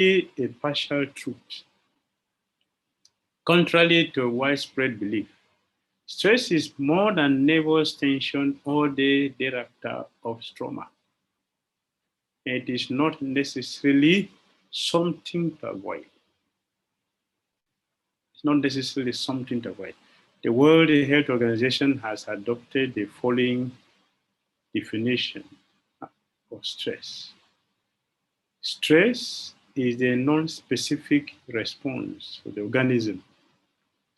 a partial truth. Contrary to widespread belief, stress is more than nervous tension or the thereafter of trauma. It is not necessarily something to avoid. It's not necessarily something to avoid. The World Health Organization has adopted the following definition of stress. Stress is the non-specific response of the organism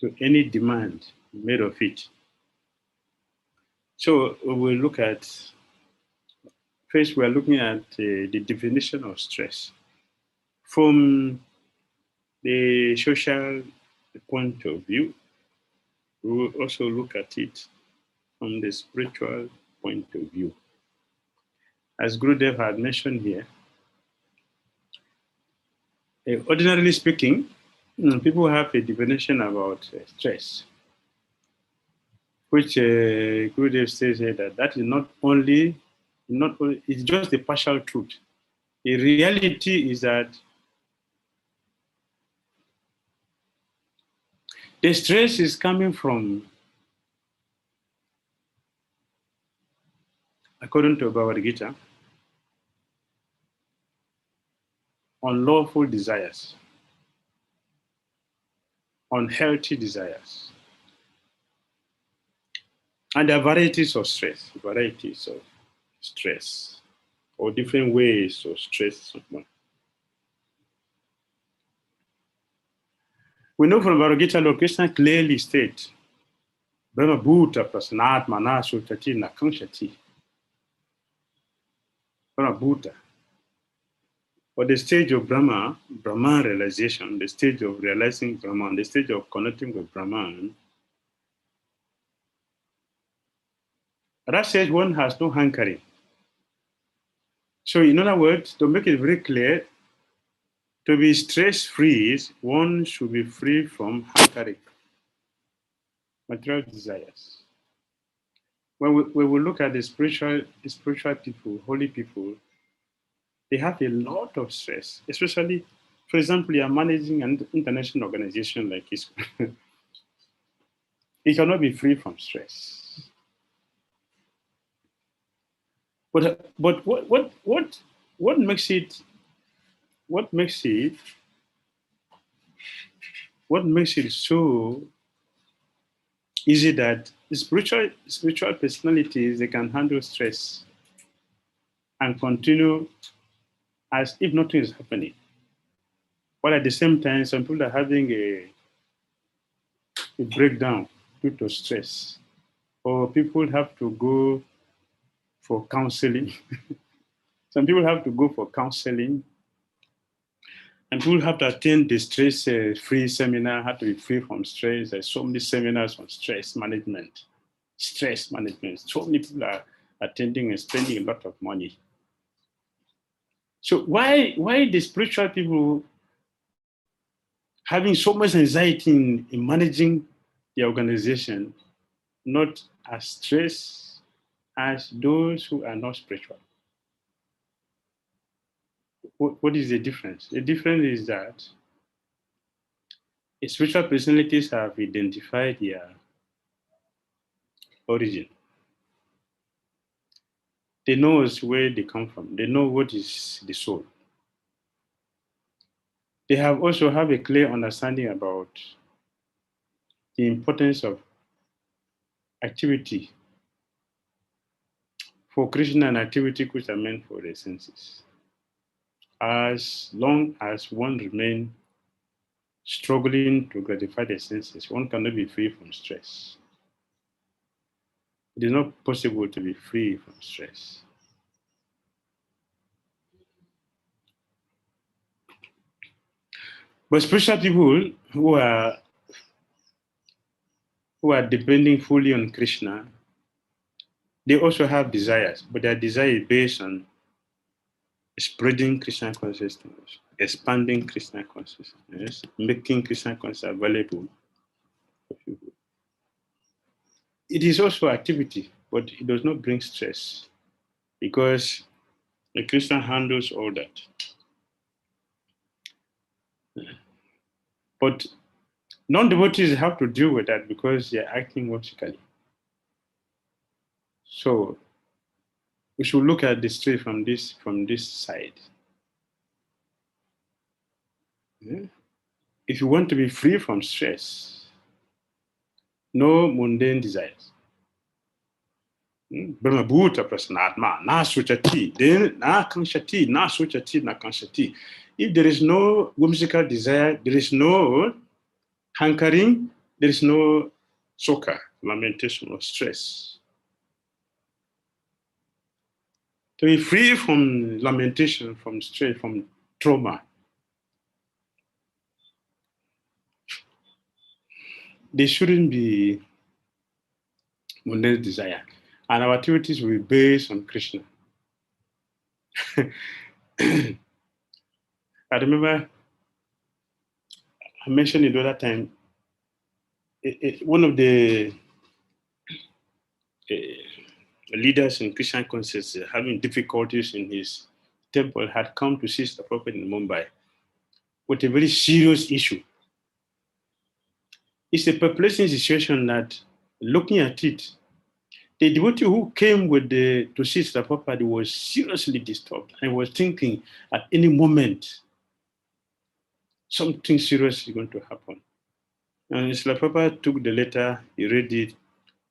to any demand made of it. So we'll look at, first we're looking at the definition of stress. From the social point of view, we will also look at it from the spiritual point of view. As Gurudev had mentioned here, ordinarily speaking, people have a definition about stress, which Gurudev says here that is not only, it's just a partial truth. The reality is that the stress is coming from, according to Bhagavad Gita, unlawful desires, unhealthy desires. And there are varieties of stress, or different ways of stress. We know from Bhagavad Gita, Lord Krishna clearly states, Brahma Bhuta Prasanat Mana Sutati Nakanshati. Brahma Bhuta. For the stage of Brahman realization, the stage of realizing Brahman, the stage of connecting with Brahman, at that stage one has no hankering. So in other words, to make it very clear, to be stress-free, one should be free from hankering, material desires. When we look at the spiritual people, holy people, they have a lot of stress, especially, for example, you are managing an international organization like this. It cannot be free from stress. But what makes it so easy that the spiritual personalities, they can handle stress and continue as if nothing is happening. But at the same time, some people are having a breakdown due to stress, or people have to go for counseling. Some people have to go for counseling, and people have to attend the stress-free seminar, have to be free from stress. There's so many seminars on stress management. So many people are attending and spending a lot of money. So why the spiritual people having so much anxiety in managing the organization, not as stressed as those who are not spiritual? What is the difference? The difference is that spiritual personalities have identified their origin. They know where they come from. They know what is the soul. They also have a clear understanding about the importance of activity for Krishna and activity which are meant for the senses. As long as one remains struggling to gratify the senses, one cannot be free from stress. It is not possible to be free from stress. But spiritual people who are depending fully on Krishna, they also have desires, but their desire is based on spreading Krishna consciousness, expanding Krishna consciousness, making Krishna consciousness available for people. It is also activity, but it does not bring stress, because the Krishna handles all that. But non-devotees have to deal with that because they're acting whimsically. So we should look at the stress from this side. Yeah? If you want to be free from stress, no mundane desires. Brahmabuta prasnatma, na suchati, then na kanshati, na suchati, na kanshati. If there is no whimsical desire, there is no hankering, there is no soka, lamentation, or stress. To be free from lamentation, from stress, from trauma, there shouldn't be mundane desire. And our activities will be based on Krishna. I remember I mentioned it the other time. One of the leaders in Christian conscience having difficulties in his temple had come to see the prophet in Mumbai with a very serious issue. It's a perplexing situation that, looking at it, the devotee who came to see the prophet was seriously disturbed and was thinking at any moment something serious is going to happen. And Srila Prabhupada took the letter, he read it,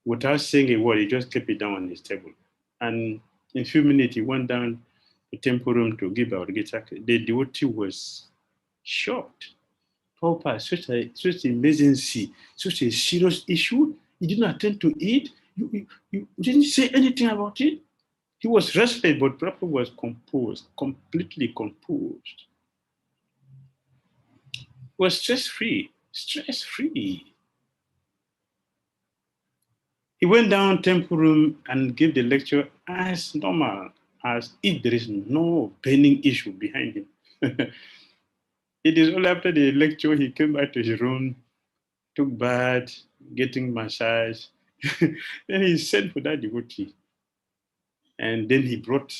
without saying a word, he just kept it down on his table. And in a few minutes, he went down the temple room to give our Gita. The devotee was shocked. Prabhupada, such an emergency, such a serious issue, you didn't attend to it, you didn't say anything about it. He was restless, but Prabhupada was composed, completely composed. He was stress-free, stress-free. He went down temple room and gave the lecture as normal, as if there is no burning issue behind him. It is only after the lecture he came back to his room, took bath, getting massage. Then he sent for that devotee. And then he brought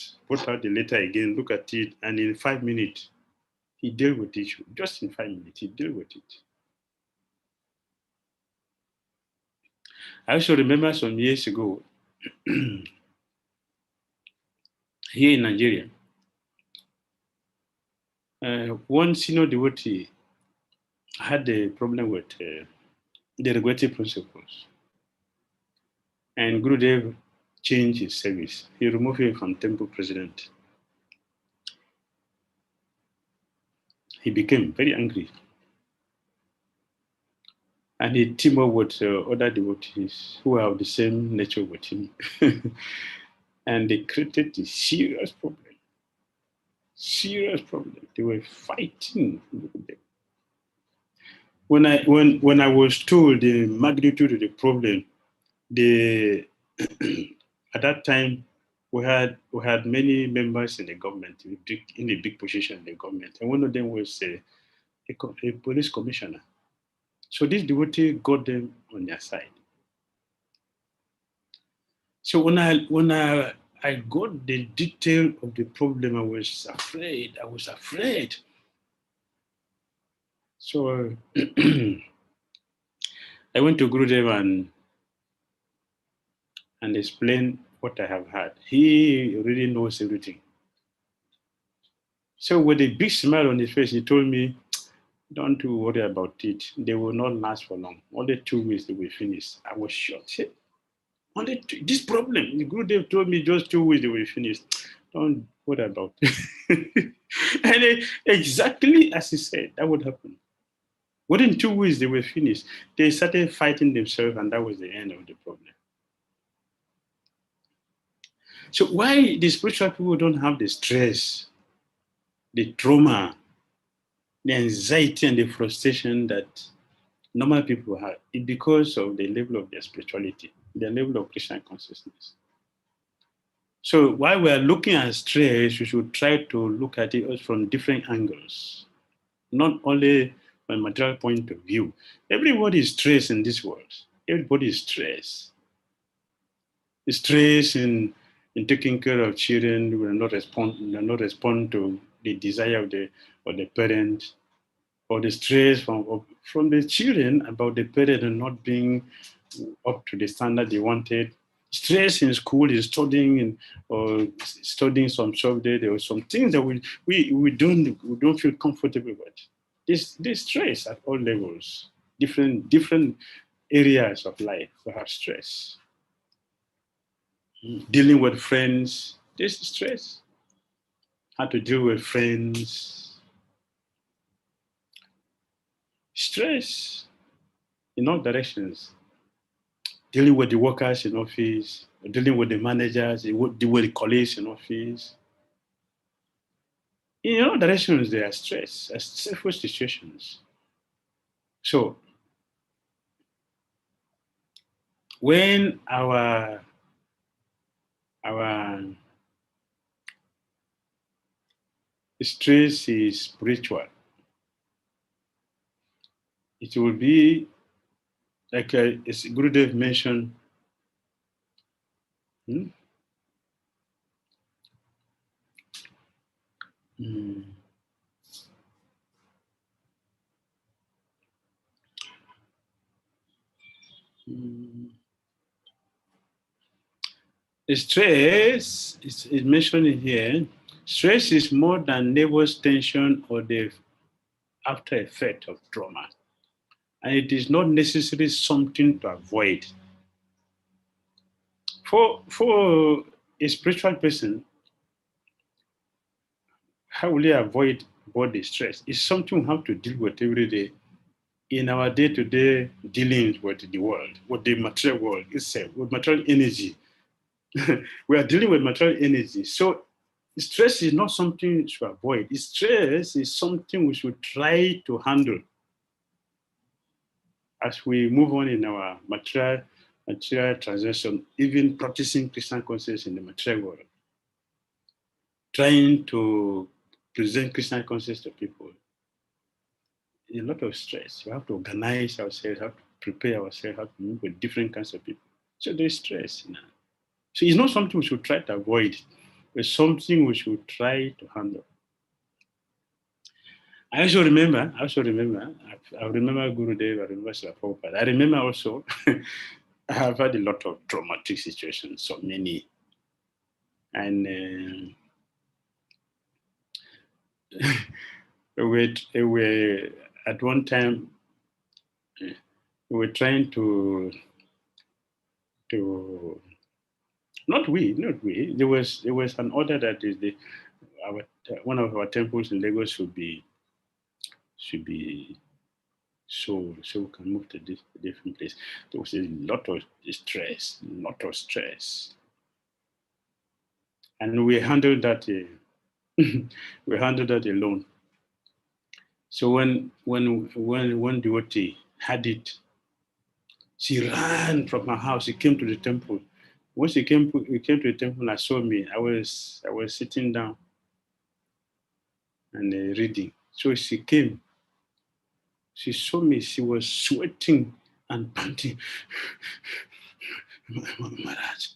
out the letter again, look at it, and in 5 minutes, he dealt with the issue. Just in 5 minutes, he dealt with it. I also remember some years ago, here in Nigeria, one senior devotee had a problem with the regulatory principles. And Gurudev changed his service. He removed him from temple president. He became very angry. And he teamed up with other devotees who are of the same nature with him. And they created a serious problem. Serious problem. They were fighting. When I was told the magnitude of the problem, at that time we had many members in the government in a big position in the government, and one of them was a police commissioner. So this devotee got them on their side. So when I got the detail of the problem, I was afraid. So I went to Gurudev and explained what I have had. He already knows everything. So with a big smile on his face, he told me, don't worry about it. They will not last for long. Only 2 weeks they will finish. I was shocked. This problem, the Gurudev told me just 2 weeks they will finish. Don't worry about it. And exactly as he said, that would happen. Within 2 weeks they were finished. They started fighting themselves, and that was the end of the problem. So why the spiritual people don't have the stress, the trauma, the anxiety, and the frustration that normal people have? It's because of the level of their spirituality, the level of Christian consciousness. So while we are looking at stress, we should try to look at it from different angles, not only from a material point of view. Everybody is stressed in this world. Everybody is stressed. Stress in taking care of children who will not respond to the desire of the parent, or the stress from the children about the parent and not being up to the standard they wanted. Stress in school is studying or studying some subject or some things that we don't feel comfortable with. This stress at all levels, different areas of life. We have stress. Dealing with friends, this stress. How to deal with friends, stress in all directions. Dealing with the workers in office, dealing with the managers, dealing with the colleagues in office. In all directions, there are stress, stressful situations. So when our stress is spiritual, it will be like as Gurudev mentioned. Hmm? Mm. Mm. The stress is mentioned here. Stress is more than nervous tension or the after effect of trauma. And it is not necessarily something to avoid. For a spiritual person, how will you avoid body stress? It's something we have to deal with every day in our day-to-day dealings with the world, with the material world itself, with material energy. We are dealing with material energy. So stress is not something to avoid. Stress is something we should try to handle as we move on in our material transition, even practicing Christian consciousness in the material world, trying to present Christian consciousness to people. A lot of stress. We have to organize ourselves, have to prepare ourselves, have to move with different kinds of people. So there's stress. So it's not something we should try to avoid. It's something we should try to handle. I remember Gurudev, I remember Srila Prabhupada. I remember also, I have had a lot of traumatic situations, so many. And we at one time, we were trying to not we. There was an order that is one of our temples in Lagos should be sold, so we can move to this different place. There was a lot of stress, and we handled that. We handled that alone. So when devotee had it, she ran from her house. She came to the temple. Once we came to the temple and saw me, I was sitting down and reading. So she came. She saw me. She was sweating and panting. Maharaj.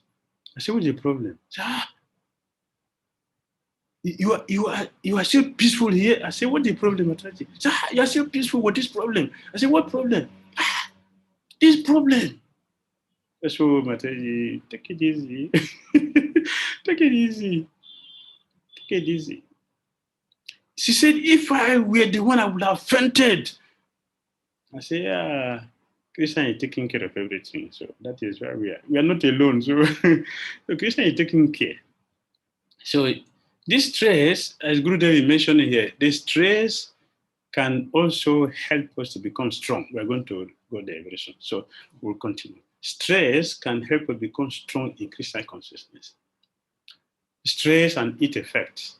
I said, what's the problem? She said, you are still peaceful here. I said, what's the problem, Maharaj? She said, you are still peaceful. What is problem? I said, what problem? This problem. So Maharaj, take it easy. Take it easy. Take it easy. She said, if I were the one, I would have fainted. I said, yeah, Krishna is taking care of everything. So that is where we are. We are not alone. So, so Krishna is taking care. So this stress, as Gurudev mentioned here, the stress can also help us to become strong. We're going to go there very soon. So we'll continue. Stress can help us become strong in Krishna consciousness. Stress and its effects.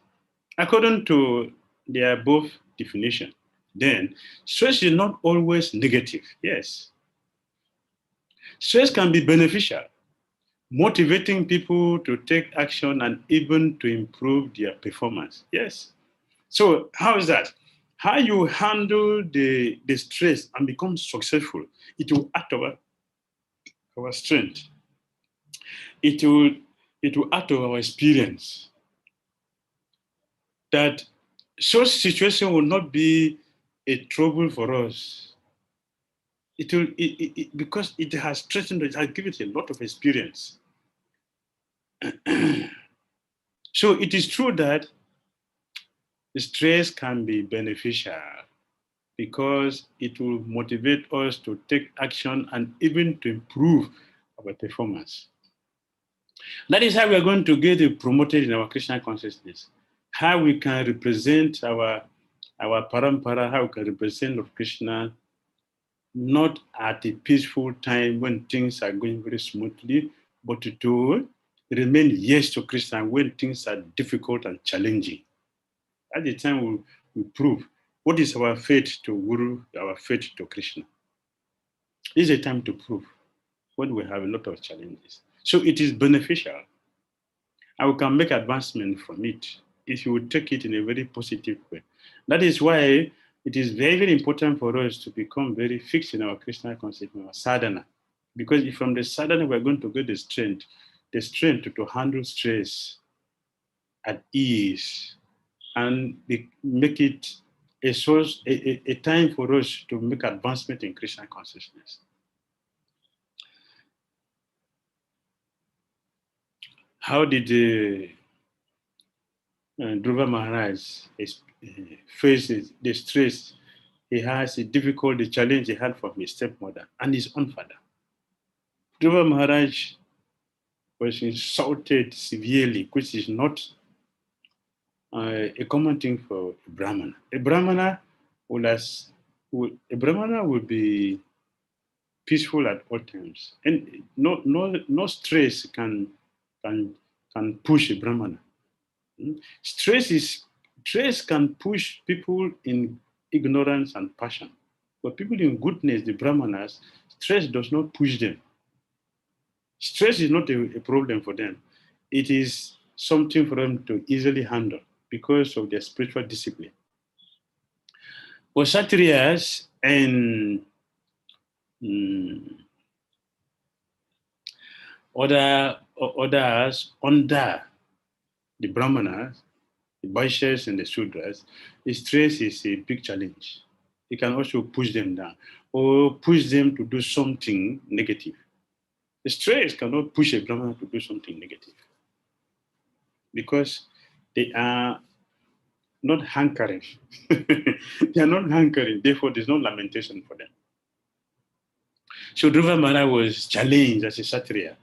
According to the above definition, then stress is not always negative. Yes. Stress can be beneficial, motivating people to take action and even to improve their performance. Yes. So how is that? How you handle the stress and become successful, it will act over our strength. It will act over our experience. That such situation will not be a trouble for us. Because it has strengthened, it has given it a lot of experience. So it is true that stress can be beneficial because it will motivate us to take action and even to improve our performance. That is how we are going to get promoted in our Krishna consciousness. How we can represent our parampara, how we can represent Lord Krishna, not at a peaceful time when things are going very smoothly, but to remain yes to Krishna when things are difficult and challenging. At the time we prove what is our faith to Guru, our faith to Krishna. This is a time to prove when we have a lot of challenges. So it is beneficial. And we can make advancement from it if you would take it in a very positive way. That is why it is very, very important for us to become very fixed in our Krishna concept, our sadhana. Because if from the sadhana we're going to get the strength to handle stress at ease and make it a source, a time for us to make advancement in Krishna consciousness. How did Dhruva Maharaj faces the stress he has, the difficult challenge he had from his stepmother and his own father? Dhruva Maharaj was insulted severely, which is not a common thing for a Brahmana. A Brahmana would be peaceful at all times, and no stress can push a Brahmana. Stress can push people in ignorance and passion. But people in goodness, the Brahmanas, stress does not push them. Stress is not a problem for them. It is something for them to easily handle because of their spiritual discipline. For Kshatriyas and others under the Brahmanas, the Vaishyas and the Sudras, the stress is a big challenge. It can also push them down or push them to do something negative. The stress cannot push a Brahmana to do something negative because they are not hankering. They are not hankering, therefore there's no lamentation for them. So Dhruva Maharaj was challenged as a Kshatriya.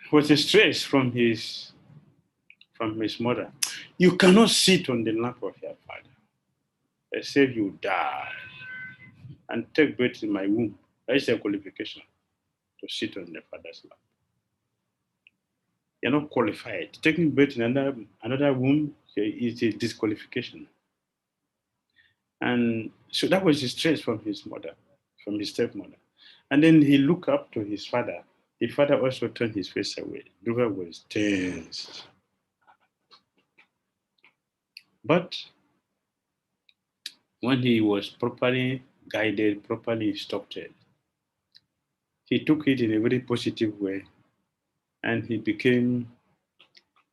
Was a stress from his mother. You cannot sit on the lap of your father, except you die and take birth in my womb. That is a qualification to sit on the father's lap. You're not qualified. Taking birth in another womb is a disqualification. And so that was the stress from his mother, from his stepmother. And then he looked up to his father. The father also turned his face away. Dhruva was tense. But when he was properly guided, properly instructed, he took it in a very positive way and he became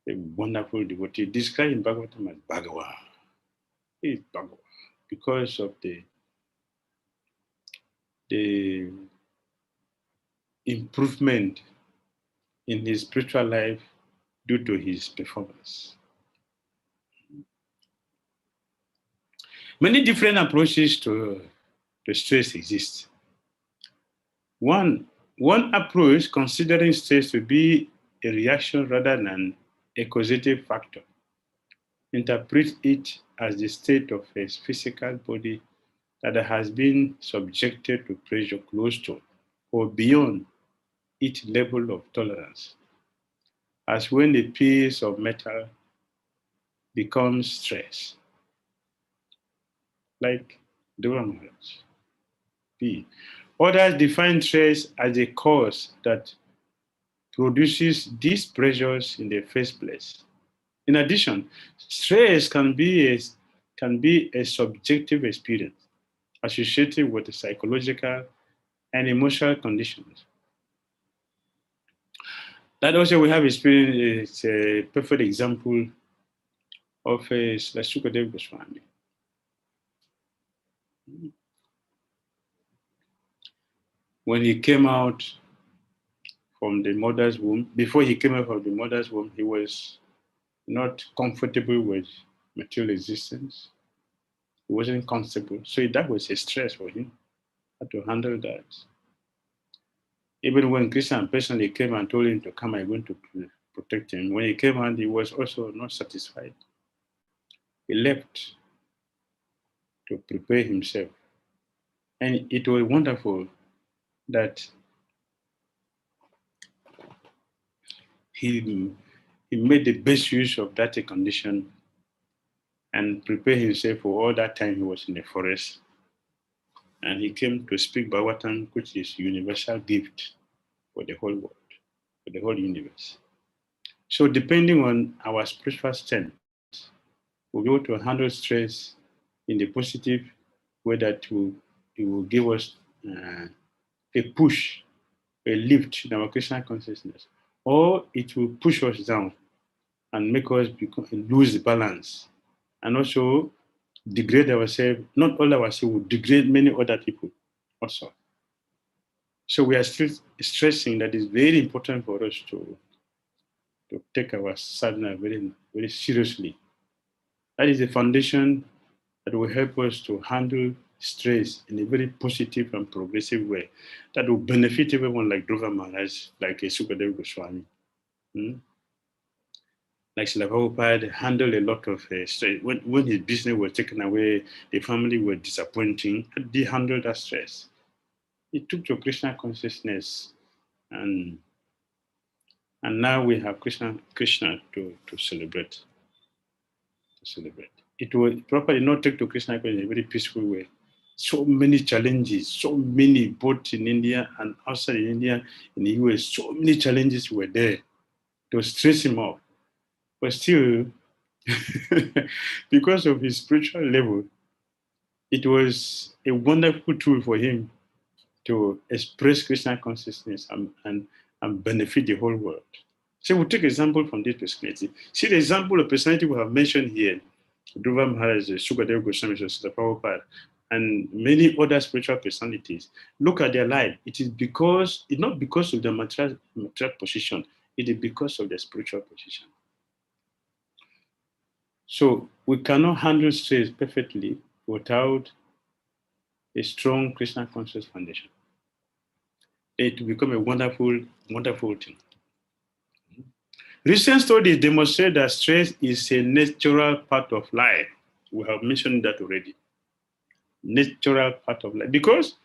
a wonderful devotee. Described in Bhagavatam as Bhagava. He is Bhagava because of the improvement in his spiritual life due to his performance. Many different approaches to stress exist. One approach considering stress to be a reaction rather than a causative factor. Interpret it as the state of a physical body that has been subjected to pressure close to or beyond its level of tolerance, as when a piece of metal becomes stress, like Dhira Maharaj. B. Others define stress as a cause that produces these pressures in the first place. In addition, stress can be a subjective experience associated with the psychological and emotional conditions. That also we have experienced is a perfect example of Sukadeva Goswami. When he came out from the mother's womb, before he came out from the mother's womb, he was not comfortable with material existence. He wasn't comfortable. So that was a stress for him. How to handle that. Even when Krishna personally came and told him to come, I'm going to protect him. When he came out, he was also not satisfied. He left to prepare himself. And it was wonderful that he made the best use of that condition and prepared himself for all that time he was in the forest. And he came to speak Bhagavatam, which is universal gift for the whole world, for the whole universe. So depending on our spiritual strength, we'll be able to handle stress in the positive way that it will give us a push, a lift in our Krishna consciousness, or it will push us down and make us lose the balance, and also degrade ourselves. Not all ourselves, will degrade many other people also. So we are still stressing that it's very important for us to take our sadhana very, very seriously. That is the foundation that will help us to handle stress in a very positive and progressive way that will benefit everyone, like Dhruva Maharaj, like Sukadeva Goswami. Like Srila Prabhupada handled a lot of stress. When his business was taken away, the family were disappointing, he handled that stress. He took to Krishna consciousness, and now we have Krishna to celebrate. It was properly not take to Krishna in a very peaceful way. So many challenges, so many, both in India and outside India, in the US, so many challenges were there to stress him out. But still, because of his spiritual level, it was a wonderful tool for him to express Krishna consciousness and benefit the whole world. So we'll take example from this personality. See the example of personality we have mentioned here. Dhruva Maharaj, Sukadeva Goswami, Srila Prabhupada, and many other spiritual personalities. Look at their life. It's not because of the material position, it is because of their spiritual position. So we cannot handle stress perfectly without a strong Krishna conscious foundation. It will become a wonderful, wonderful thing. Recent studies demonstrate that stress is a natural part of life. We have mentioned that already. Natural part of life. Because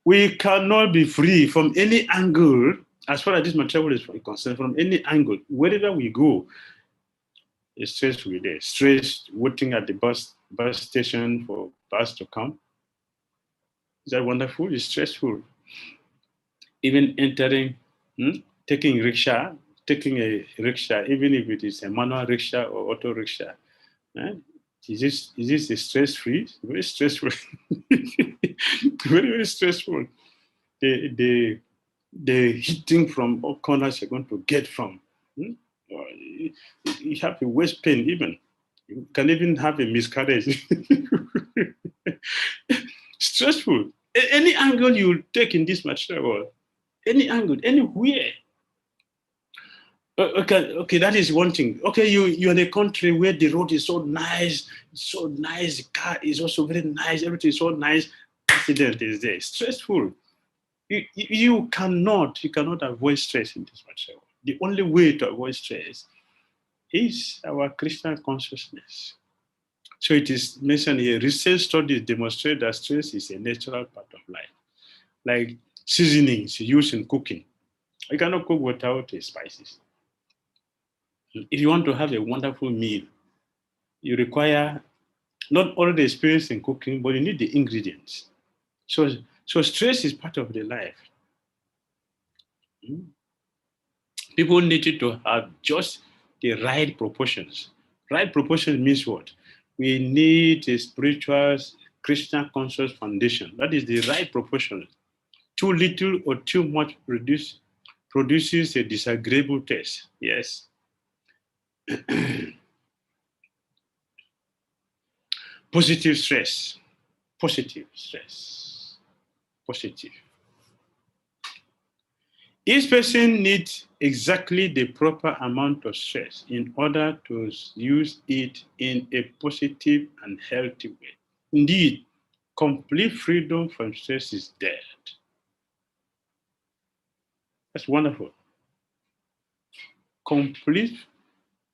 we cannot be free from any angle, as far as this material is concerned, from any angle. Wherever we go, stress will be there. Stress waiting at the bus station for bus to come. Is that wonderful? It's stressful. Even entering, taking a rickshaw, even if it is a manual rickshaw or auto rickshaw, is this a stress-free? Very stressful. Very, very stressful. The hitting from all corners you're going to get from. You have a waist pain even. You can even have a miscarriage. Stressful. Any angle you take in this material world, any angle, anywhere. Okay, that is one thing. Okay, you're in a country where the road is so nice, the car is also very nice, everything is so nice. Accident is there. Stressful. You cannot avoid stress in this material world. The only way to avoid stress is our Krishna consciousness. So it is mentioned here, recent studies demonstrate that stress is a natural part of life. Like seasonings used in cooking. You cannot cook without spices. If you want to have a wonderful meal, you require not only the experience in cooking, but you need the ingredients. So stress is part of the life. People need to have just the right proportions. Right proportions means what? We need a spiritual Krishna conscious foundation. That is the right proportion. Too little or too much produces a disagreeable taste. Yes. Positive stress. Positive stress. Positive. Each person needs exactly the proper amount of stress in order to use it in a positive and healthy way. Indeed, complete freedom from stress is dead. That's wonderful. Complete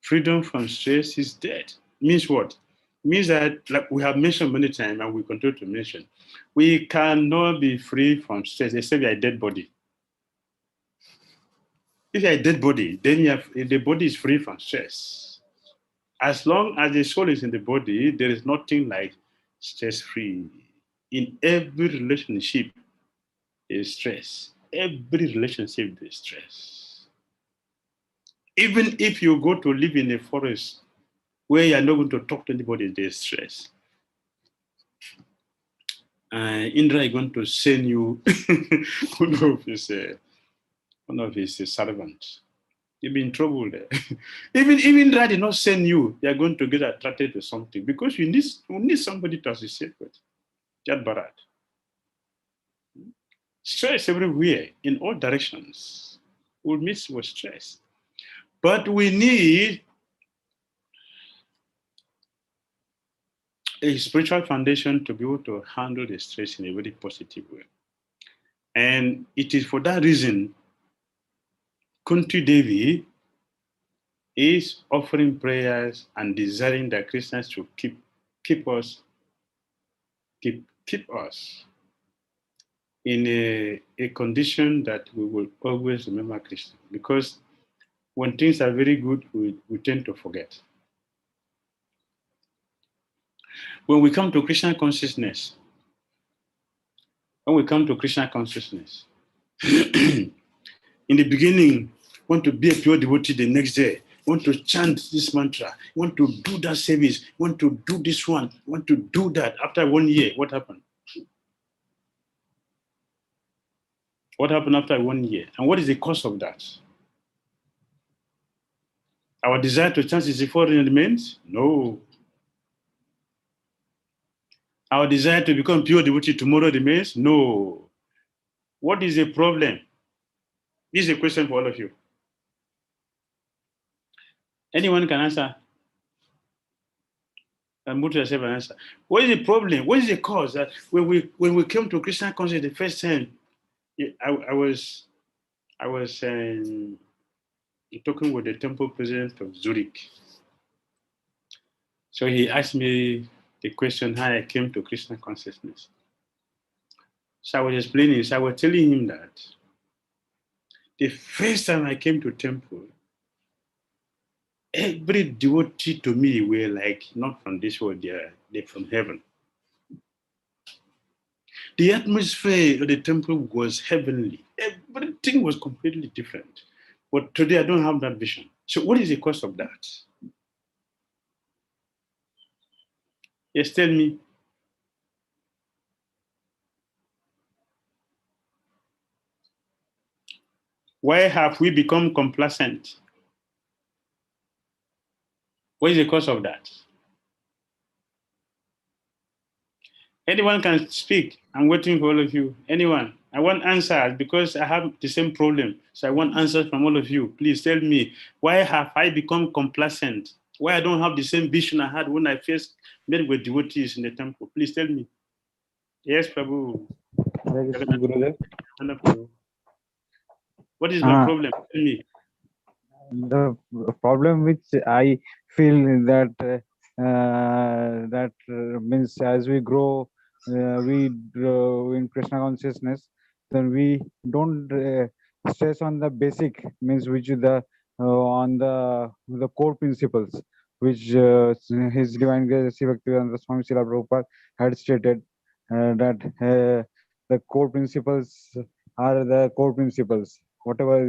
freedom from stress is dead. Means what? Means that, like we have mentioned many times and we continue to mention, we cannot be free from stress except you're a dead body. If you're a dead body, then the body is free from stress. As long as the soul is in the body, there is nothing like stress-free. In every relationship, is stress. Every relationship is stress. Even if you go to live in a forest where you're not going to talk to anybody, there's stress. Indra is going to send you one of his servants. You'll be in trouble there. even Indra did not send you, you're going to get attracted to something because you need somebody to associate with. Jad Bharat. Stress everywhere, in all directions. We'll miss with stress. But we need a spiritual foundation to be able to handle the stress in a very positive way. And it is for that reason Kunti Devi is offering prayers and desiring that Christians should keep us in a condition that we will always remember Krishna. Because when things are very good, we tend to forget. When we come to Krishna consciousness, in the beginning, want to be a pure devotee the next day, want to chant this mantra, want to do that service, want to do this one, want to do that. After 1 year, what happened? What happened after 1 year? And what is the cause of that? Our desire to chant is before remains? No. Our desire to become pure devotee tomorrow remains? No. What is the problem? This is a question for all of you. Anyone can answer. And put yourself an answer. What is the problem? What is the cause that when we came to Krishna consciousness the first time, I was talking with the temple president of Zurich. So he asked me the question how I came to Krishna consciousness. So I was explaining. So I was telling him that the first time I came to temple, every devotee to me were like not from this world, they're from heaven. The atmosphere of the temple was heavenly. Everything was completely different. But today I don't have that vision. So what is the cause of that? Yes, tell me. Why have we become complacent? What is the cause of that? Anyone can speak. I'm waiting for all of you. Anyone? I want answers because I have the same problem. So I want answers from all of you. Please tell me, why have I become complacent? Why I don't have the same vision I had when I first met with devotees in the temple? Please tell me. Yes, Prabhu. What is my problem? Tell me. The problem which I feel that means as we grow, in Krishna consciousness, then we don't stress on the basic, means which is the on the core principles, which His Divine Grace Sri Bhaktivedanta Swami Srila Prabhupada had stated that the core principles are the core principles, whatever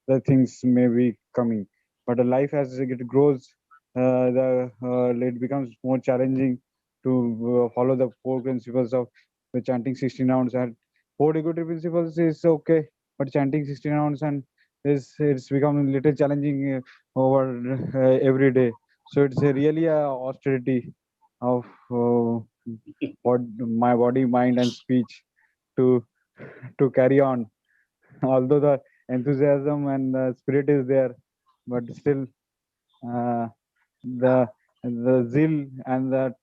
the things may be coming. But life as it grows, it becomes more challenging to follow the four principles of the chanting 16 rounds. And four equity principles is okay, but chanting 16 rounds and it's becoming a little challenging over every day. So it's really a austerity of what my body, mind, and speech to carry on. Although the enthusiasm and the spirit is there, but still the zeal and that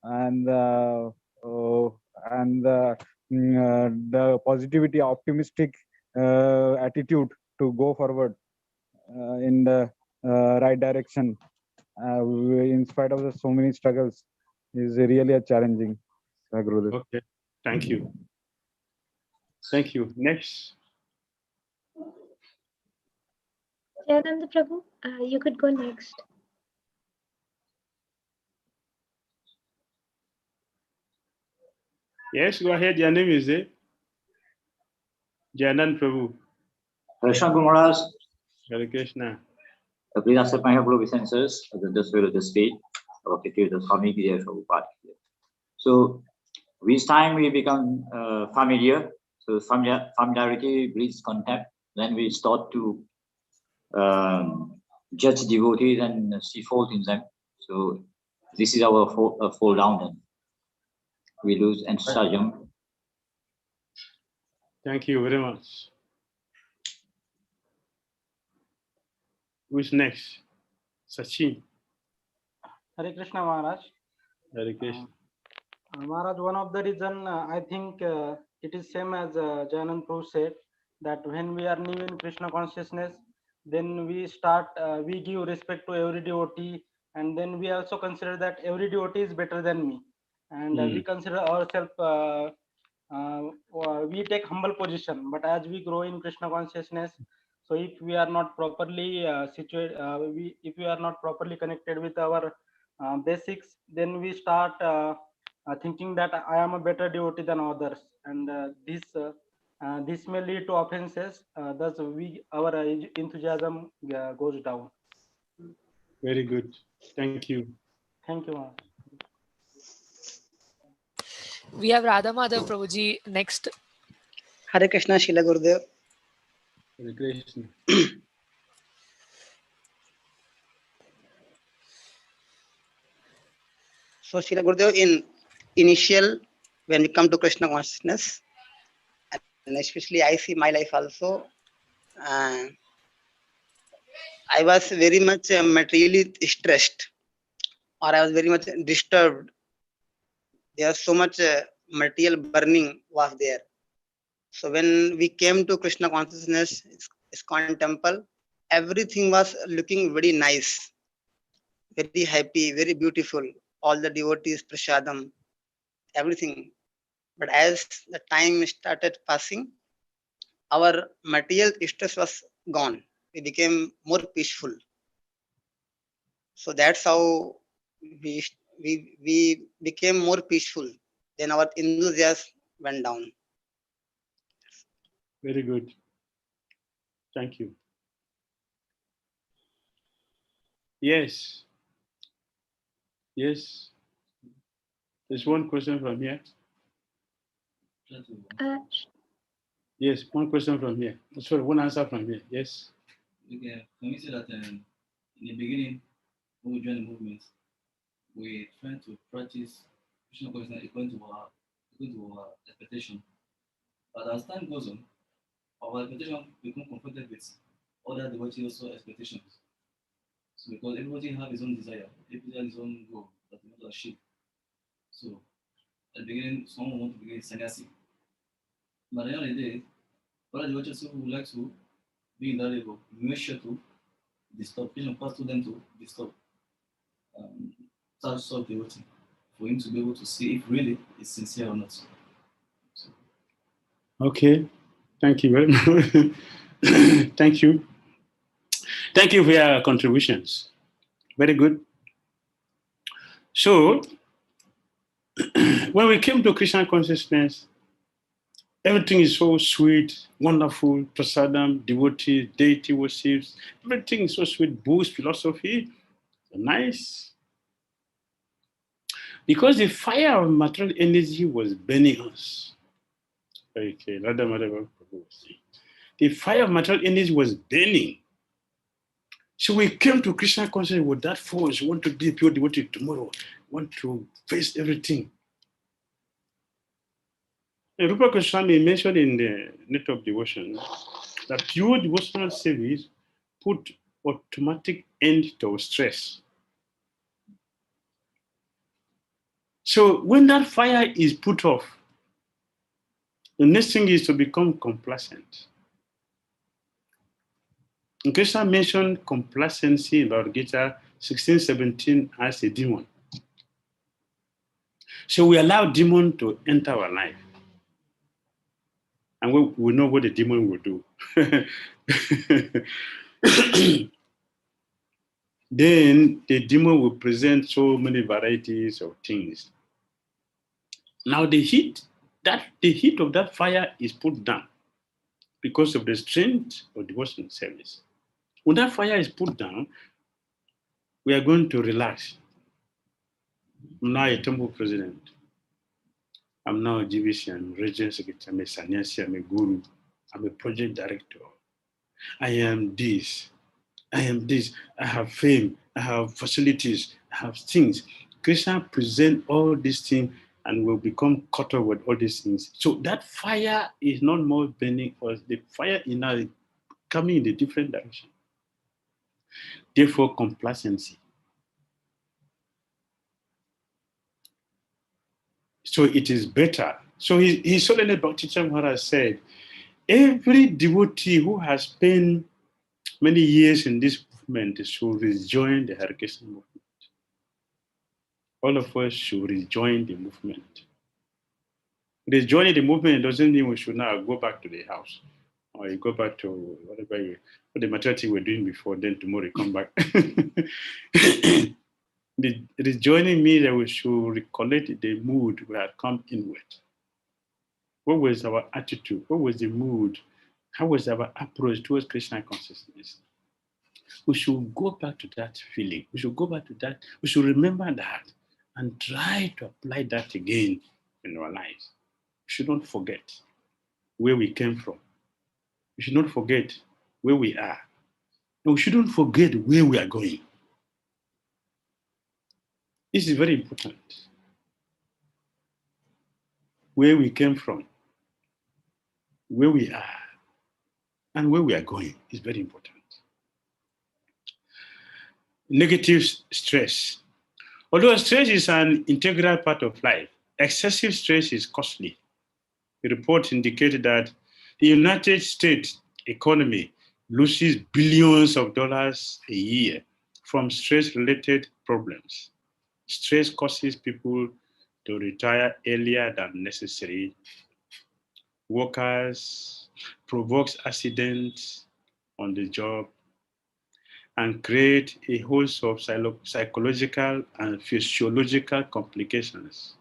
and the positivity, optimistic attitude to go forward in the right direction in spite of the so many struggles is really a challenging. Gurudev. Okay, thank you. Thank you. Next. Jayananda Prabhu, you could go next. Yes, go ahead. Your name is Jayanand Prabhu. Krishna Guru Maharaj, Hare Krishna. please accept my humble obeisances at this way of the state of the Swami ki jai, Prabhupada ki jai. So, with time we become familiar. So, familiarity breeds contempt. Then we start to judge devotees and see fault in them. So, this is our fall down. Then we lose enthusiasm. Thank you very much. Who's next? Sachin. Hare Krishna Maharaj. Hare Krishna. Maharaj, one of the reason I think it is same as Jayanand Prabhu said, that when we are new in Krishna consciousness, then we start, we give respect to every devotee, and then we also consider that every devotee is better than me, and we consider ourselves, we take humble position. But as we grow in Krishna consciousness, so if we are not properly situated, if we are not properly connected with our basics, then we start thinking that I am a better devotee than others, and this may lead to offenses. Thus, our enthusiasm goes down. Very good. Thank you. Thank you, Maharaj. We have Radha Madhav Prabhuji next. Hare Krishna, Shila Gurudev. Hare Krishna. So, Shila Gurudev, in initial, when we come to Krishna consciousness, and especially I see my life also, I was very much materially stressed, or I was very much disturbed. There was so much material burning was there. So when we came to Krishna consciousness, ISKCON temple, everything was looking very nice, very happy, very beautiful. All the devotees, prasadam, everything. But as the time started passing, our material stress was gone. We became more peaceful. So that's how we became more peaceful. Then our enthusiasm went down. Very good. Thank you. Yes. Yes. There's one question from here. Yes, one question from here. Sorry, one answer from here. Yes. Okay. Can we say that in the beginning, when we joined the movement, we trying to practice Krishna consciousness according to our expectation. But as time goes on, our expectation become confronted with other devotees' also expectations. So because everybody have his own desire, everybody has his own goal that they want to achieve. So at the beginning, someone want to begin sannyasi. But at the end of the day, other devotees who would like to be in that level, we make sure to disturb, pass to them to disturb such sort of devotee for him to be able to see if really it's sincere or not. So. Okay. Thank you very much. Thank you. Thank you for your contributions. Very good. So, when we came to Krishna consciousness, everything is so sweet, wonderful, prasadam, devotee, deity worships. Everything is so sweet, books, philosophy, nice. Because the fire of material energy was burning us. Okay, the fire of material energy was burning. So we came to Krishna consciousness with that force, want to be pure devotee tomorrow, want to face everything. And Rupa Goswami mentioned in the Net of Devotion that pure devotional service put automatic end to stress. So when that fire is put off, the next thing is to become complacent. And Krishna mentioned complacency in Bhagavad Gita 16:17 as a demon. So we allow demon to enter our life. And we know what the demon will do. Then the demon will present so many varieties of things. Now the heat of that fire is put down because of the strength of devotional service. When that fire is put down, we are going to relax. I'm now a temple president. I'm now a GVC, I'm region secretary, I'm a sannyasi, I'm a guru, I'm a project director. I am this, I have fame, I have facilities, I have things. Krishna present all these things and will become caught up with all these things. So that fire is not more burning us. The fire is now coming in a different direction. Therefore, complacency. So it is better. So His Holiness Bhakti Maharaj said, every devotee who has spent many years in this movement should rejoin the Hare Krishna movement. All of us should rejoin the movement. Rejoining the movement doesn't mean we should now go back to the house or you go back to whatever the material we're doing before, then tomorrow you come back. The rejoining means that we should recollect the mood we had come in with. What was our attitude? What was the mood? How was our approach towards Krishna consciousness? We should go back to that feeling. We should go back to that. We should remember that and try to apply that again in our lives. We should not forget where we came from. We should not forget where we are. And we shouldn't forget where we are going. This is very important. Where we came from, where we are, and where we are going is very important. Negative stress. Although stress is an integral part of life, excessive stress is costly. The report indicated that the United States economy loses billions of dollars a year from stress-related problems. Stress causes people to retire earlier than necessary. Workers provokes accidents on the job and create a host of psychological and physiological complications.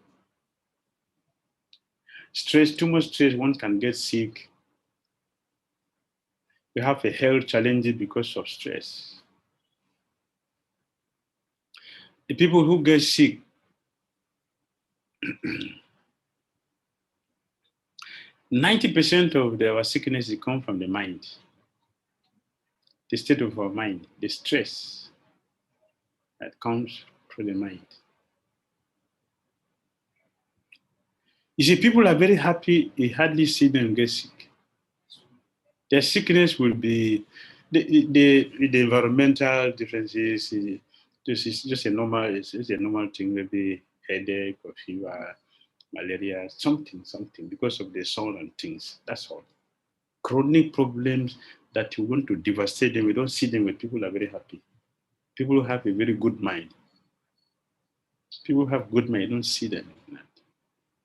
Stress, too much stress, one can get sick. You have a health challenge because of stress. The people who get sick, 90% of their sickness come from the mind, the state of our mind, the stress that comes from the mind. You see, people are very happy, you hardly see them get sick. Their sickness will be the environmental differences. This is just a normal thing, maybe headache or fever, malaria, something, because of the sun and things. That's all. Chronic problems that you want to devastate them, we don't see them when people are very happy. People who have a very good mind. People who have good mind, you don't see them.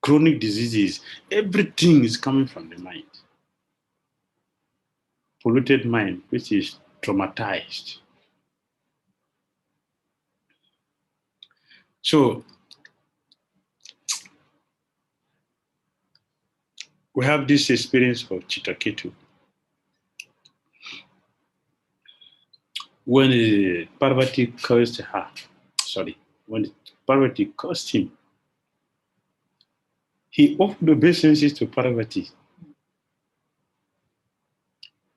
Chronic diseases, everything is coming from the mind. Polluted mind, which is traumatized. So we have this experience of Chitaketu. When Parvati cursed her, when Parvati cursed him, he offered obeisances to Parvati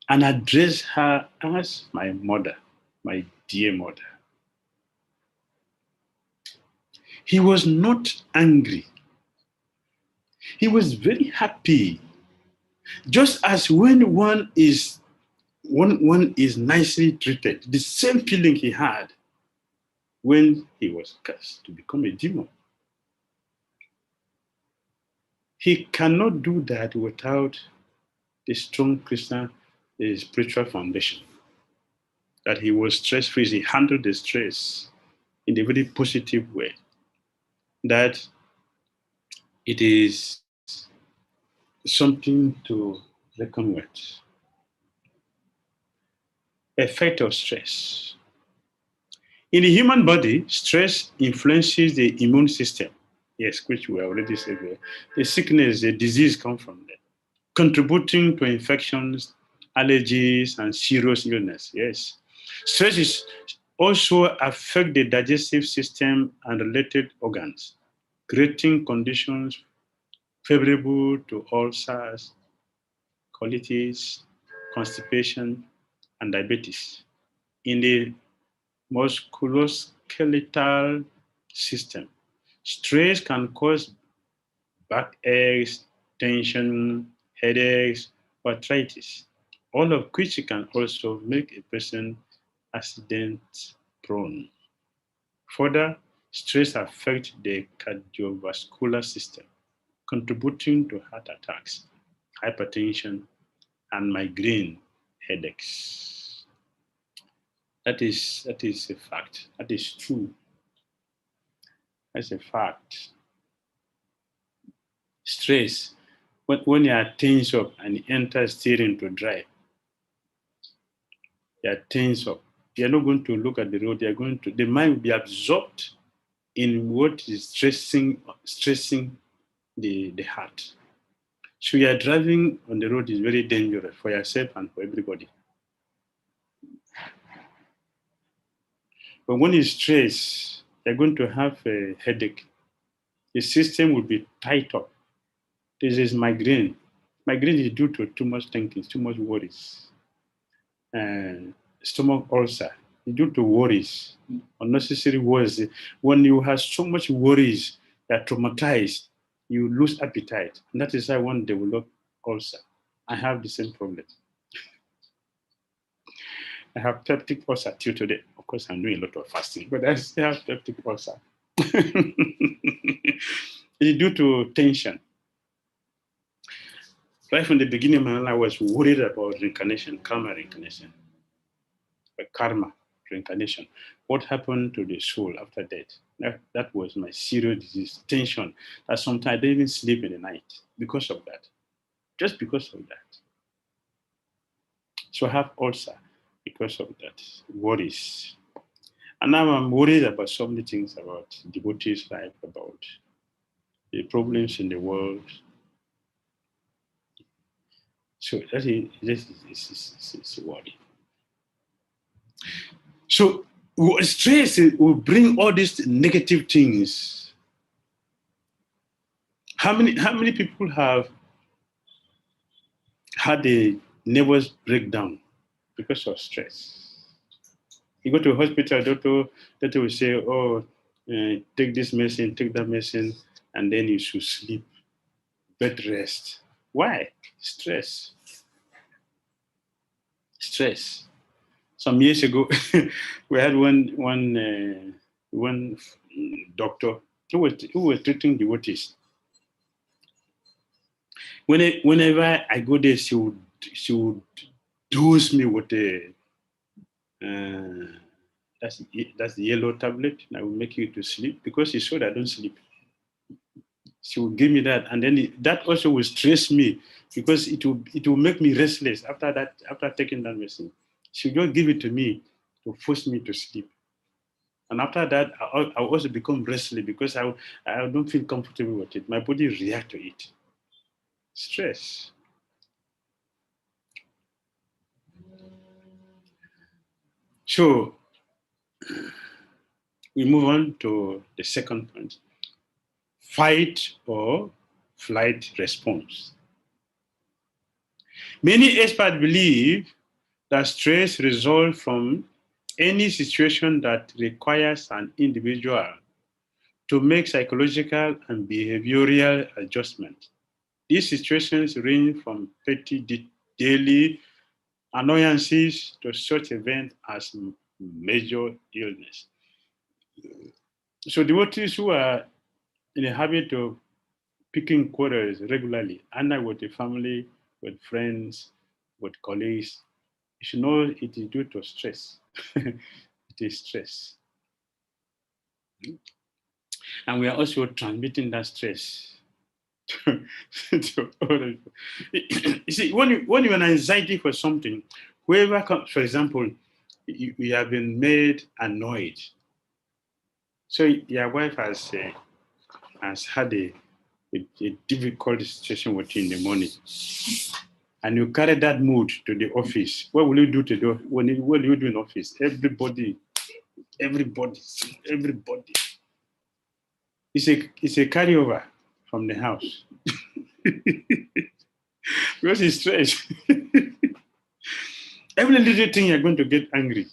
and addressed her as my mother. my dear mother. He was not angry. He was very happy. Just as when one is nicely treated, the same feeling he had when he was cursed to become a demon. He cannot do that without the strong Christian spiritual foundation. That he was stress-free, he handled the stress in a very positive way. That it is something to reckon with. Effect of stress. In the human body, stress influences the immune system. Yes, which we already said there. The sickness, the disease come from there, contributing to infections, allergies, and serious illness. Yes. Stress is also affect the digestive system and related organs, creating conditions favorable to ulcers, colitis, constipation, and diabetes. In the musculoskeletal system, stress can cause backaches, tension, headaches, arthritis, all of which can also make a person accident prone. Further, stress affects the cardiovascular system, contributing to heart attacks, hypertension, and migraine headaches. That is a fact. That is true. That's a fact. Stress, when you are tense up and you enter steering to drive, you are tense up. You are not going to look at the road. The mind will be absorbed in what is stressing the heart. So you are driving on the road is very dangerous for yourself and for everybody. But when you stress, you're going to have a headache. The system will be tight up. This is migraine. Migraine is due to too much thinking, too much worries. Stomach ulcer is due to worries, unnecessary worries. When you have so much worries that traumatize, you lose appetite. And that is why one develop ulcer. I have the same problem. I have peptic ulcer till today. Of course, I'm doing a lot of fasting, but I still have peptic ulcer. It's due to tension. Right from the beginning of my life, I was worried about reincarnation, karma reincarnation, karma reincarnation. What happened to the soul after death? That was my serious disease, tension. That sometimes I didn't even sleep in the night because of that, just because of that. So I have ulcer because of that, worries. And now I'm worried about so many things about devotees' life, about the problems in the world. So that is a worry. So stress will bring all these negative things. How many people have had a nervous breakdown because of stress? You go to a hospital, doctor will say, "Oh, take this medicine, take that medicine, and then you should sleep, bed rest." Why? Stress. Stress. Some years ago, we had one doctor who was treating devotees. Whenever I go there, she would dose me with the that's the yellow tablet. And I will make you to sleep because she saw that I don't sleep. She will give me that, and then that also will stress me because it will make me restless after taking that medicine. She will just give it to me to force me to sleep. And after that, I also become restless because I don't feel comfortable with it. My body reacts to it. Stress. So we move on to the second point. Fight or flight response. Many experts believe that stress results from any situation that requires an individual to make psychological and behavioral adjustments. These situations range from petty daily annoyances to such events as major illness. So devotees who are in the habit of picking quarrels regularly, either with the family, with friends, with colleagues, you should know it is due to stress. It is stress. And we are also transmitting that stress to other people. You see, when you're in anxiety for something, whoever comes, for example, you have been made annoyed. So your wife has had a difficult situation with you in the morning, and you carry that mood to the office. What will you do to do what do you do in office? Everybody. It's a carryover from the house. Because it's stress. Every little thing you're going to get angry.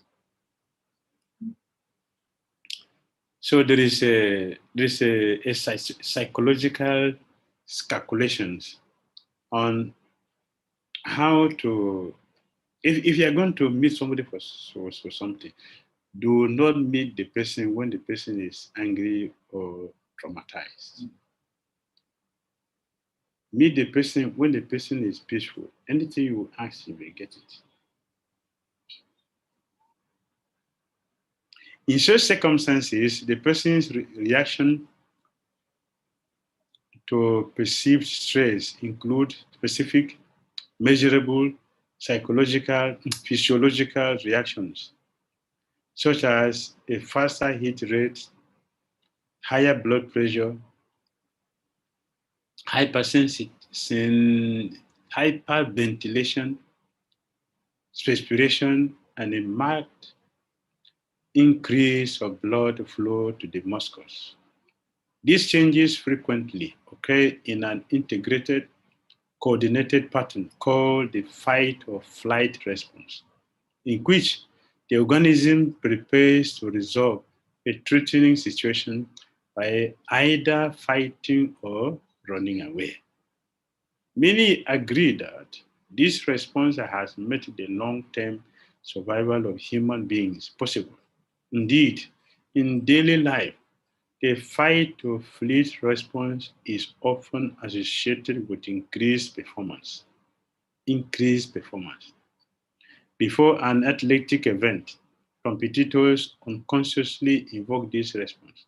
So there is a psychological calculations on how to, if you're going to meet somebody for something, do not meet the person when the person is angry or traumatized. Meet the person when the person is peaceful. Anything you ask, you will get it. In such circumstances, the person's reaction to perceived stress include specific, measurable, psychological, physiological reactions, such as a faster heat rate, higher blood pressure, hyperventilation, perspiration, and a marked increase of blood flow to the muscles. These changes frequently occur in an integrated, coordinated pattern called the fight or flight response, in which the organism prepares to resolve a threatening situation by either fighting or running away. Many agree that this response has made the long-term survival of human beings possible. Indeed, in daily life, the fight or flight response is often associated with increased performance. Before an athletic event, competitors unconsciously invoke this response,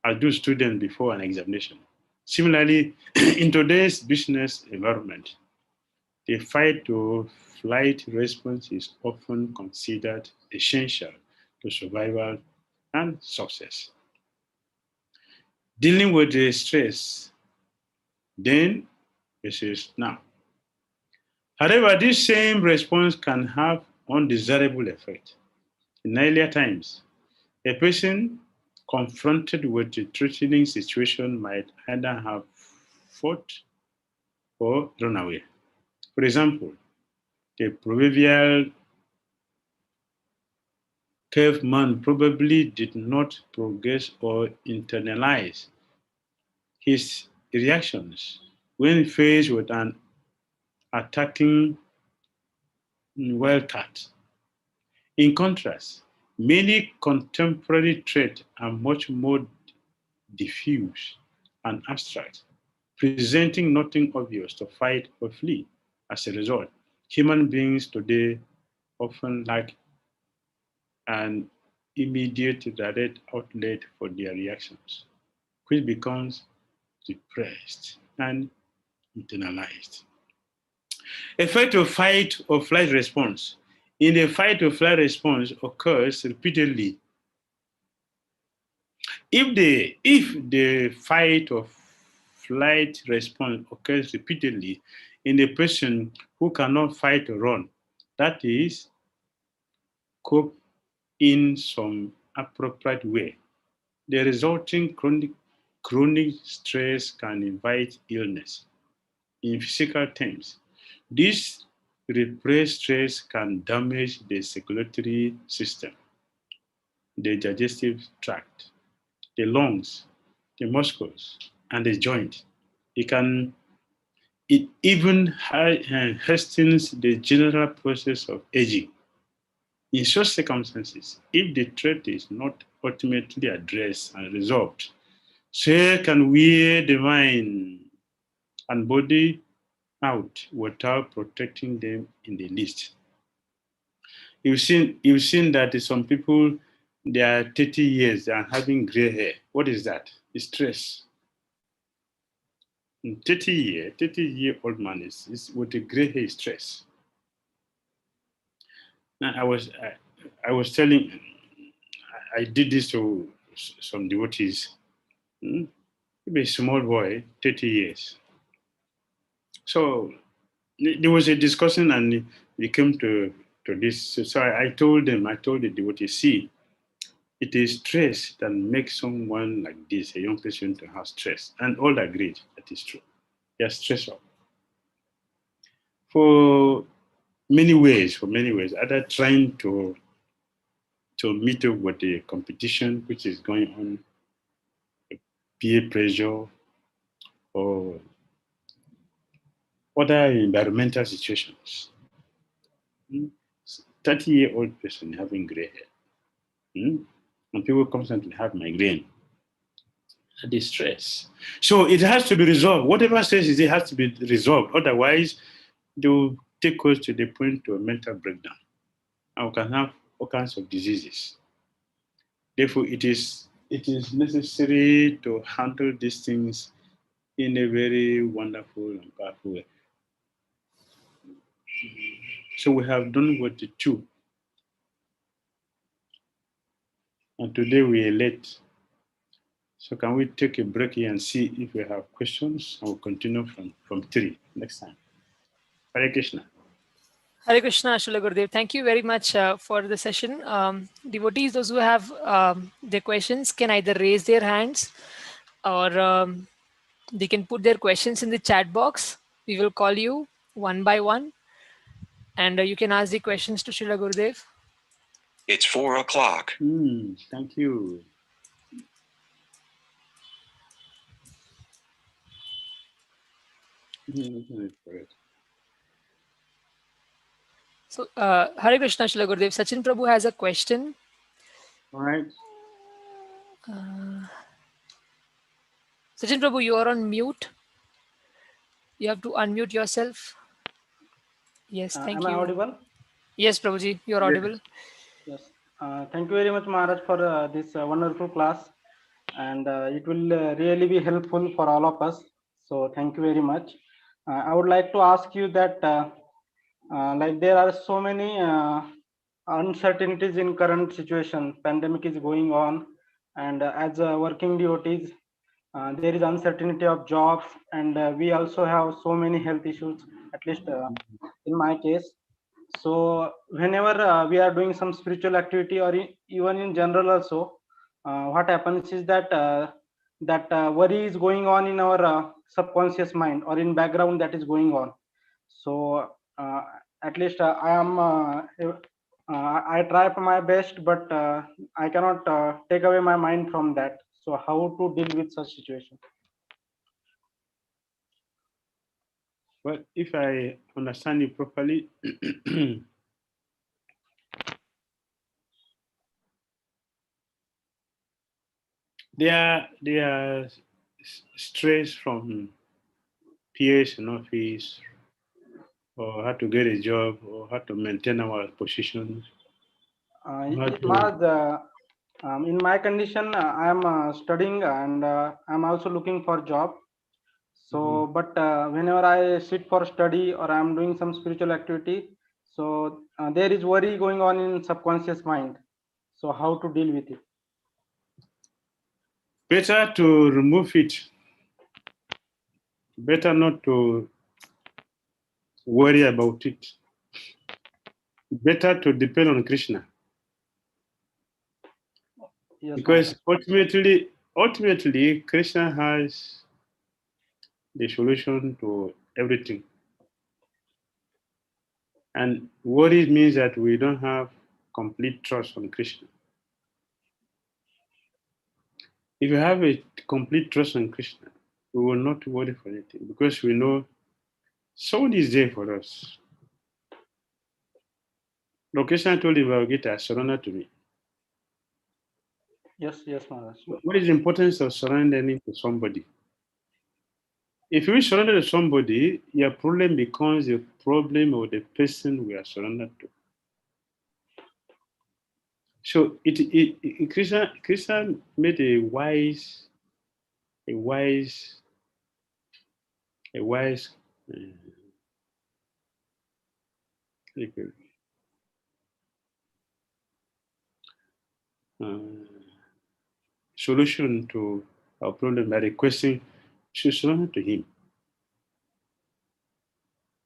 as do students before an examination. Similarly, in today's business environment, the fight or flight response is often considered essential to survival and success. Dealing with the stress then versus now. However, this same response can have undesirable effect. In earlier times, a person confronted with a threatening situation might either have fought or run away. For example, the proverbial caveman probably did not progress or internalize his reactions when faced with an attacking wildcat. In contrast, many contemporary threats are much more diffuse and abstract, presenting nothing obvious to fight or flee. As a result, human beings today often lack an immediate direct outlet for their reactions, which becomes repressed and internalized. A fight or fight or flight response. In the fight or flight response occurs repeatedly. If the fight or flight response occurs repeatedly in a person who cannot fight or run, that is, cope in some appropriate way, the resulting chronic stress can invite illness. In physical terms, this repressed stress can damage the circulatory system, the digestive tract, the lungs, the muscles, and the joint. It even hastens the general process of aging. In such circumstances, if the threat is not ultimately addressed and resolved, so can wear the mind and body out without protecting them in the least. You've seen that some people, they are 30 years, they are having gray hair. What is that? It's stress. 30-year-old man is with a gray hair stress. Now I was telling, I did this to some devotees. Maybe a small boy, 30 years. So there was a discussion and we came to this. So I told the devotees, see, it is stress that makes someone like this, a young person, to have stress. And all agreed that is true. They are stressed out. For many ways, either trying to meet up with the competition which is going on, peer pressure, or other environmental situations. 30-year-old person having gray hair. And people constantly have migraine. That is stress. So it has to be resolved. Whatever stress is, it has to be resolved. Otherwise, they will take us to the point of mental breakdown. And we can have all kinds of diseases. Therefore, it is necessary to handle these things in a very wonderful and powerful way. So we have done what the two. And today we are late. So can we take a break here and see if we have questions? And we'll continue from 3 next time. Hare Krishna. Hare Krishna, Srila Gurudev. Thank you very much for the session. Devotees, those who have their questions can either raise their hands or they can put their questions in the chat box. We will call you one by one. And you can ask the questions to Srila Gurudev. It's 4 o'clock. Thank you. So, Hare Krishna, Srila Gurudev. Sachin Prabhu has a question. All right. Sachin Prabhu, you are on mute. You have to unmute yourself. Yes, thank you. Am I audible? Yes, Prabhuji, you are audible. Yes. Thank you very much, Maharaj, for this wonderful class. And it will really be helpful for all of us. So thank you very much. I would like to ask you that like there are so many uncertainties in current situation. Pandemic is going on, and as working devotees, there is uncertainty of jobs, and we also have so many health issues, at least in my case. So whenever we are doing some spiritual activity, or even in general also, what happens is that worry is going on in our subconscious mind, or in background that is going on. So at least I try for my best, but I cannot take away my mind from that. So how to deal with such situation? Well, if I understand you properly, there are stress from peers in office, or how to get a job, or how to maintain our position. In my condition, I am studying, and I'm also looking for job. So, but whenever I sit for study, or I'm doing some spiritual activity, so there is worry going on in subconscious mind. So how to deal with it? Better to remove it. Better not to worry about it. Better to depend on Krishna. Yes, because ultimately, Krishna has the solution to everything. And worry means that we don't have complete trust on Krishna. If you have a complete trust in Krishna, we will not worry for anything because we know someone is there for us. Lord Krishna told Bhagavad, surrender to me. Yes, Maharaj. What is the importance of surrendering to somebody? If we surrender to somebody, your problem becomes the problem of the person we are surrendered to. So Krishna made a wise solution to our problem by requesting to surrender to him.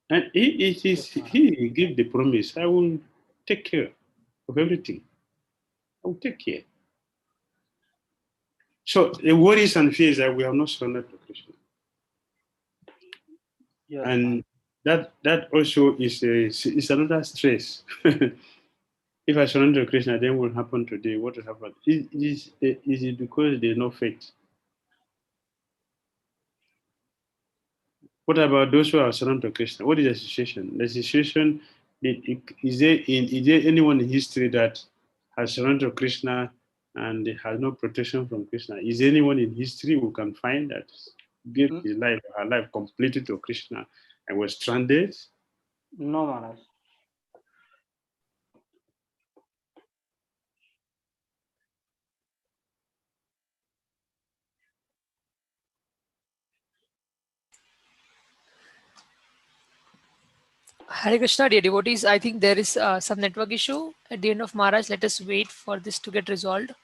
And he gave the promise, I will take care of everything. I will take care. So the worries and fears that we have not surrendered to Krishna. Yes, and that also is another stress. If I surrender to Krishna, then what will happen today? What will happen? Is it because there's no faith? What about those who are surrendered to Krishna? What is the situation? The situation, is there anyone in history that has surrendered to Krishna and has no protection from Krishna? Is there anyone in history who can find that gave his life, her life completely to Krishna and was stranded? No, Maharaj. Hare Krishna, dear devotees. I think there is some network issue at the end of Maharaj. Let us wait for this to get resolved.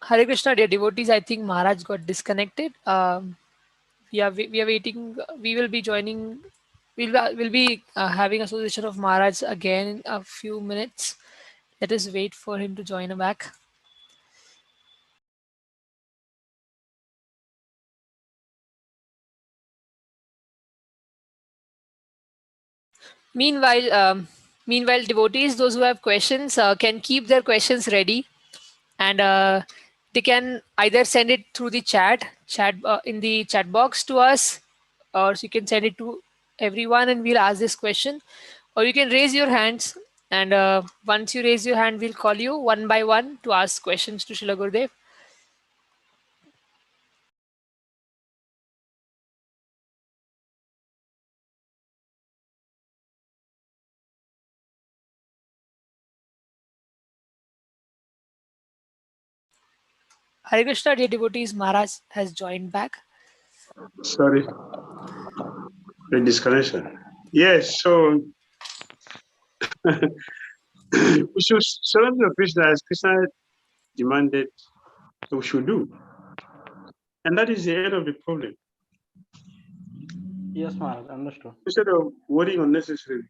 Hare Krishna, dear devotees. I think Maharaj got disconnected. We are waiting. We will be joining. We'll be having association of Maharaj again in a few minutes. Let us wait for him to join back. Meanwhile, devotees, those who have questions can keep their questions ready, and they can either send it through the chat in the chat box to us, or you can send it to everyone, and we'll ask this question, or you can raise your hands, and once you raise your hand, we'll call you one by one to ask questions to Srila Gurudev. Hare Krishna, dear devotees, Maharaj has joined back. Sorry, the disconnection. Yes, so we should surrender to Krishna as Krishna demanded we should do. And that is the end of the problem. Yes, Maharaj. Understood. Instead of worrying unnecessarily.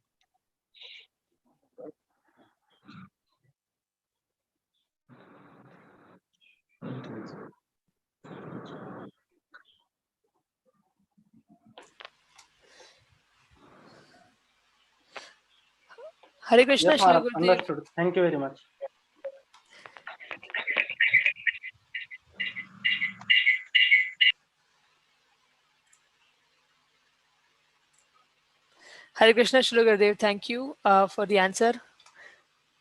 Hare Krishna, Yes, Srila Maharaj. Gurudev. Understood. Thank you very much. Hare Krishna, Srila Gurudev. Thank you for the answer.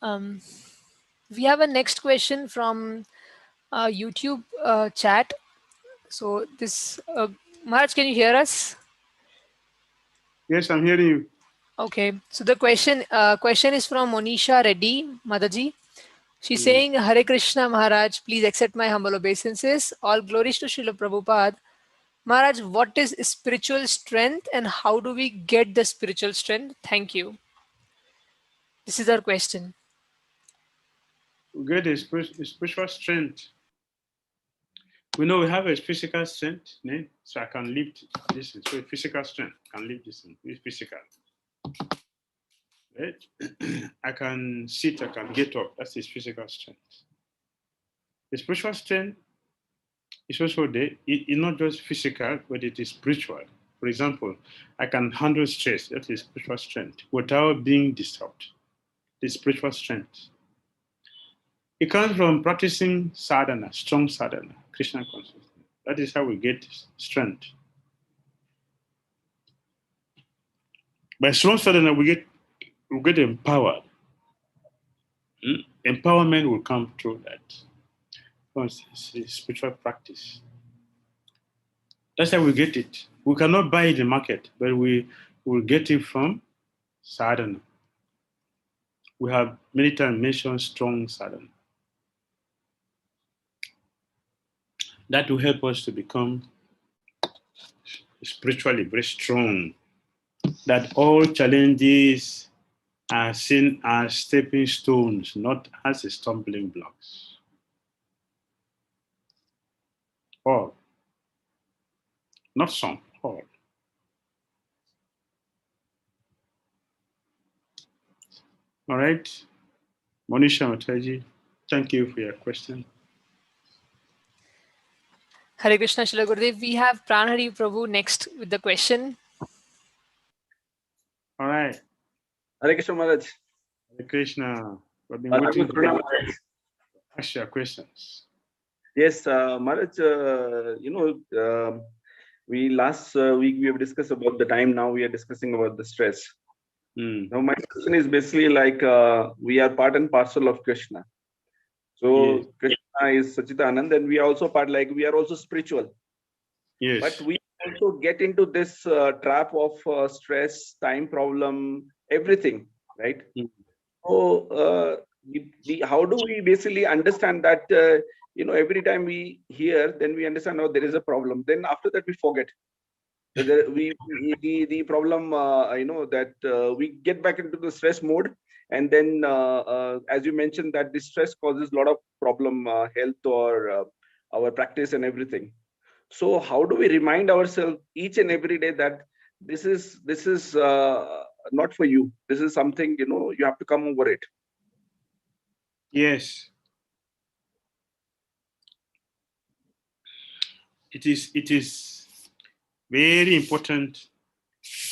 We have a next question from YouTube chat. So this, Maharaj, can you hear us? Yes, I'm hearing you. Okay. So the question is from Monisha Reddy Madaji. She's saying, Hare Krishna, Maharaj, please accept my humble obeisances. All glories to Srila Prabhupada. Maharaj, what is spiritual strength and how do we get the spiritual strength? Thank you. This is our question. We get a spiritual strength. We know we have a physical strength, so I can lift this. So physical strength can lift this. It's physical. Right? I can sit, I can get up. That's his physical strength. The spiritual strength is also there. It's not just physical, but it is spiritual. For example, I can handle stress. That is spiritual strength without being disturbed. The spiritual strength. It comes from practicing sadhana, strong sadhana, Krishna consciousness. That is how we get strength. By strong sadhana, we get empowered. Empowerment will come through that. It's a spiritual practice. That's how we get it. We cannot buy it in the market, but we will get it from sadhana. We have many times mentioned strong sadhana. That will help us to become spiritually very strong. That all challenges are seen as stepping stones, not as stumbling blocks. All. Not some, all. All right. Monisha Mataji, thank you for your question. Hare Krishna, Srila Gurudev. We have Pranhari Prabhu next with the question. All right. Hare Krishna Maharaj. Hare Krishna. We've been waiting to ask your questions. Yes, Maharaj, we last week we have discussed about the time. Now we are discussing about the stress. Now my question is basically like we are part and parcel of Krishna. So yes. Krishna is Sachidanand, and we are also part, like we are also spiritual. Yes. But we also get into this trap of stress, time problem, everything, right? So how do we basically understand that, every time we hear, then we understand, oh, there is a problem. Then after that, we forget. The problem, that we get back into the stress mode. And then, as you mentioned, that the stress causes a lot of problem, health or our practice and everything. So how do we remind ourselves each and every day that this is not for you. This is something, you have to come over it. Yes. It is very important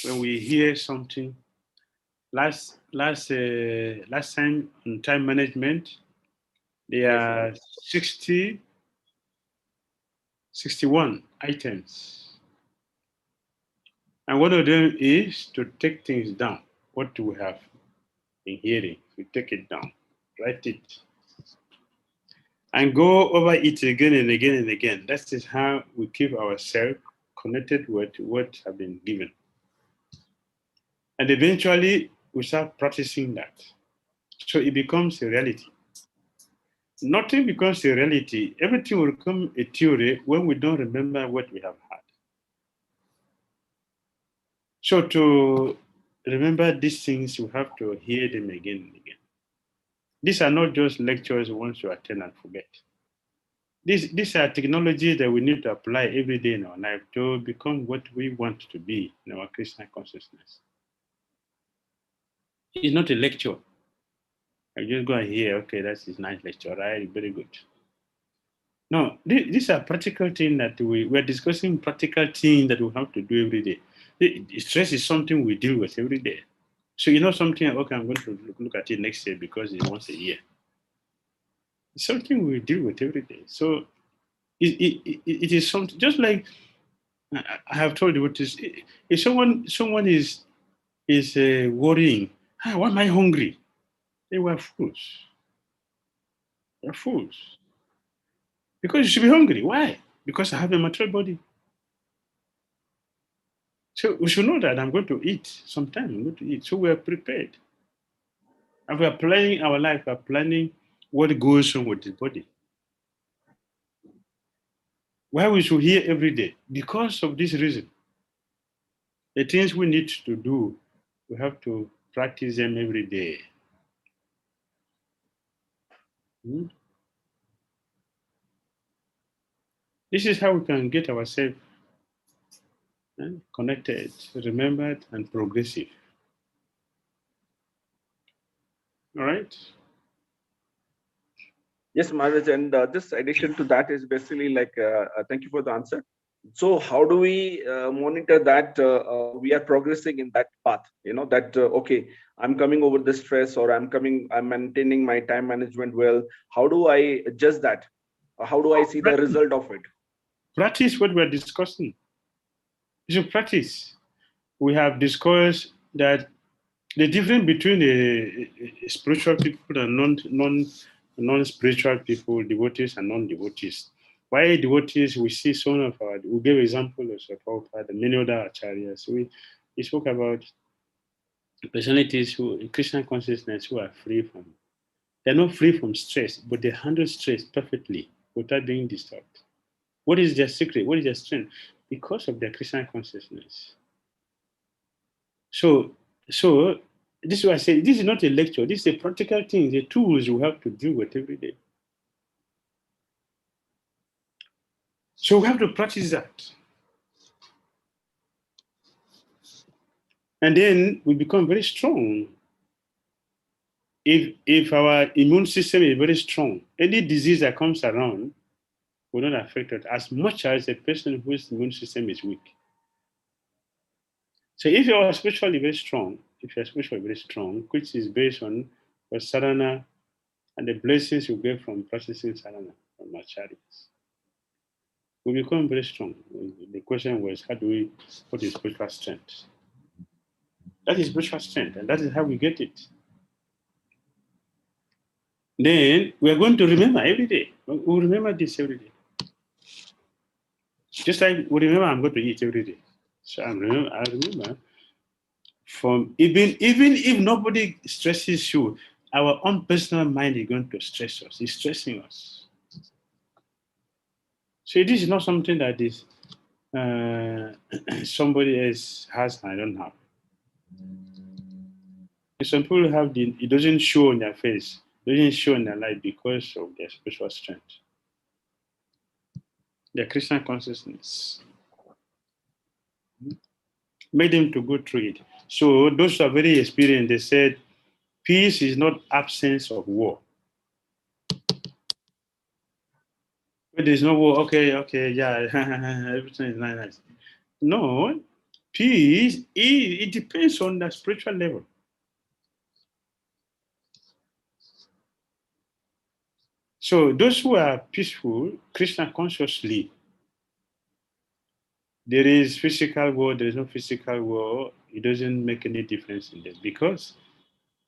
when we hear something. Last time on time management, there are 61 items. And one of them is to take things down. What do we have been hearing? We take it down, write it, and go over it again and again and again. That is how we keep ourselves connected with what have been given. And eventually, we start practicing that. So it becomes a reality. Nothing becomes a reality. Everything will become a theory when we don't remember what we have had. So to remember these things, you have to hear them again and again. These are not just lectures once you attend and forget. These are technologies that we need to apply every day in our life to become what we want to be in our Krishna consciousness. It's not a lecture. I just go and hear, okay, that's a nice lecture, right? Very good. No, these are practical things that we're discussing, practical things that we have to do every day. Stress is something we deal with every day. So something, okay, I'm going to look at it next year because it's once a year. It's something we deal with every day. So it is something, just like I have told you, if someone is worrying, why am I hungry? They were fools. They're fools. Because you should be hungry. Why? Because I have a material body. So we should know that I'm going to eat sometime. I'm going to eat. So we are prepared. And we are planning our life. We are planning what goes on with the body. Why we should hear every day? Because of this reason. The things we need to do, we have to practice them every day. This is how we can get ourselves connected, remembered, and progressive. All right? Yes, Maharaj, and this addition to that is basically like, thank you for the answer. So how do we monitor that we are progressing in that path? You know, that, okay, I'm coming over the stress, or I'm maintaining my time management well. How do I adjust that? How do I see the result of it? Practice what we're discussing. You should practice. We have discussed that the difference between a spiritual people and non-spiritual people, devotees and non-devotees. Why devotees? We see some of our, we gave examples of Prabhupada, the many other acharyas. We spoke about personalities who, in Krishna consciousness, who are free from, they're not free from stress, but they handle stress perfectly without being disturbed. What is their secret? What is their strength? Because of their Krishna consciousness. So this is why I say this is not a lecture. This is a practical thing, the tools you have to deal with every day. So we have to practice that. And then we become very strong. If our immune system is very strong, any disease that comes around will not affect us as much as a person whose immune system is weak. So if you are spiritually very strong, which is based on your sadhana and the blessings you get from practicing sadhana from acharyas, we become very strong. The question was, what is spiritual strength? That is spiritual strength, and that is how we get it. Then we are going to remember every day. We remember this every day. Just like we remember I'm going to eat every day. So I remember from even if nobody stresses you, our own personal mind is going to stress us. It's stressing us. So this is not something that is somebody else has and I don't have. Some people have it doesn't show on their face, it doesn't show in their life because of their spiritual strength, their Christian consciousness. Made them to go through it. So those who are very experienced, they said, peace is not absence of war. When there's no war, okay, yeah, everything is nice. No, peace, it depends on the spiritual level. So those who are peaceful, Krishna consciously, there is physical war, there is no physical war, it doesn't make any difference in them because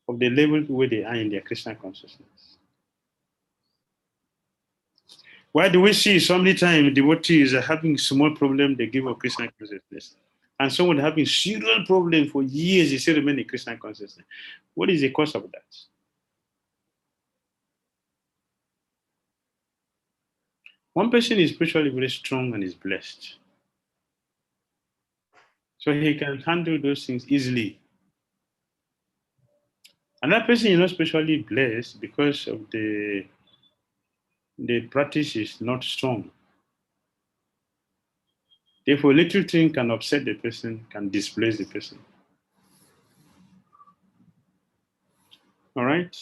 of the level where they are in their Krishna consciousness. Why do we see so many times devotees are having small problem, they give up Krishna consciousness? And someone having serious problem for years, they still remain in Krishna consciousness. What is the cause of that? One person is spiritually very strong and is blessed. So he can handle those things easily. Another person is not spiritually blessed because of the practice is not strong. Therefore, little thing can upset the person, can displace the person. All right?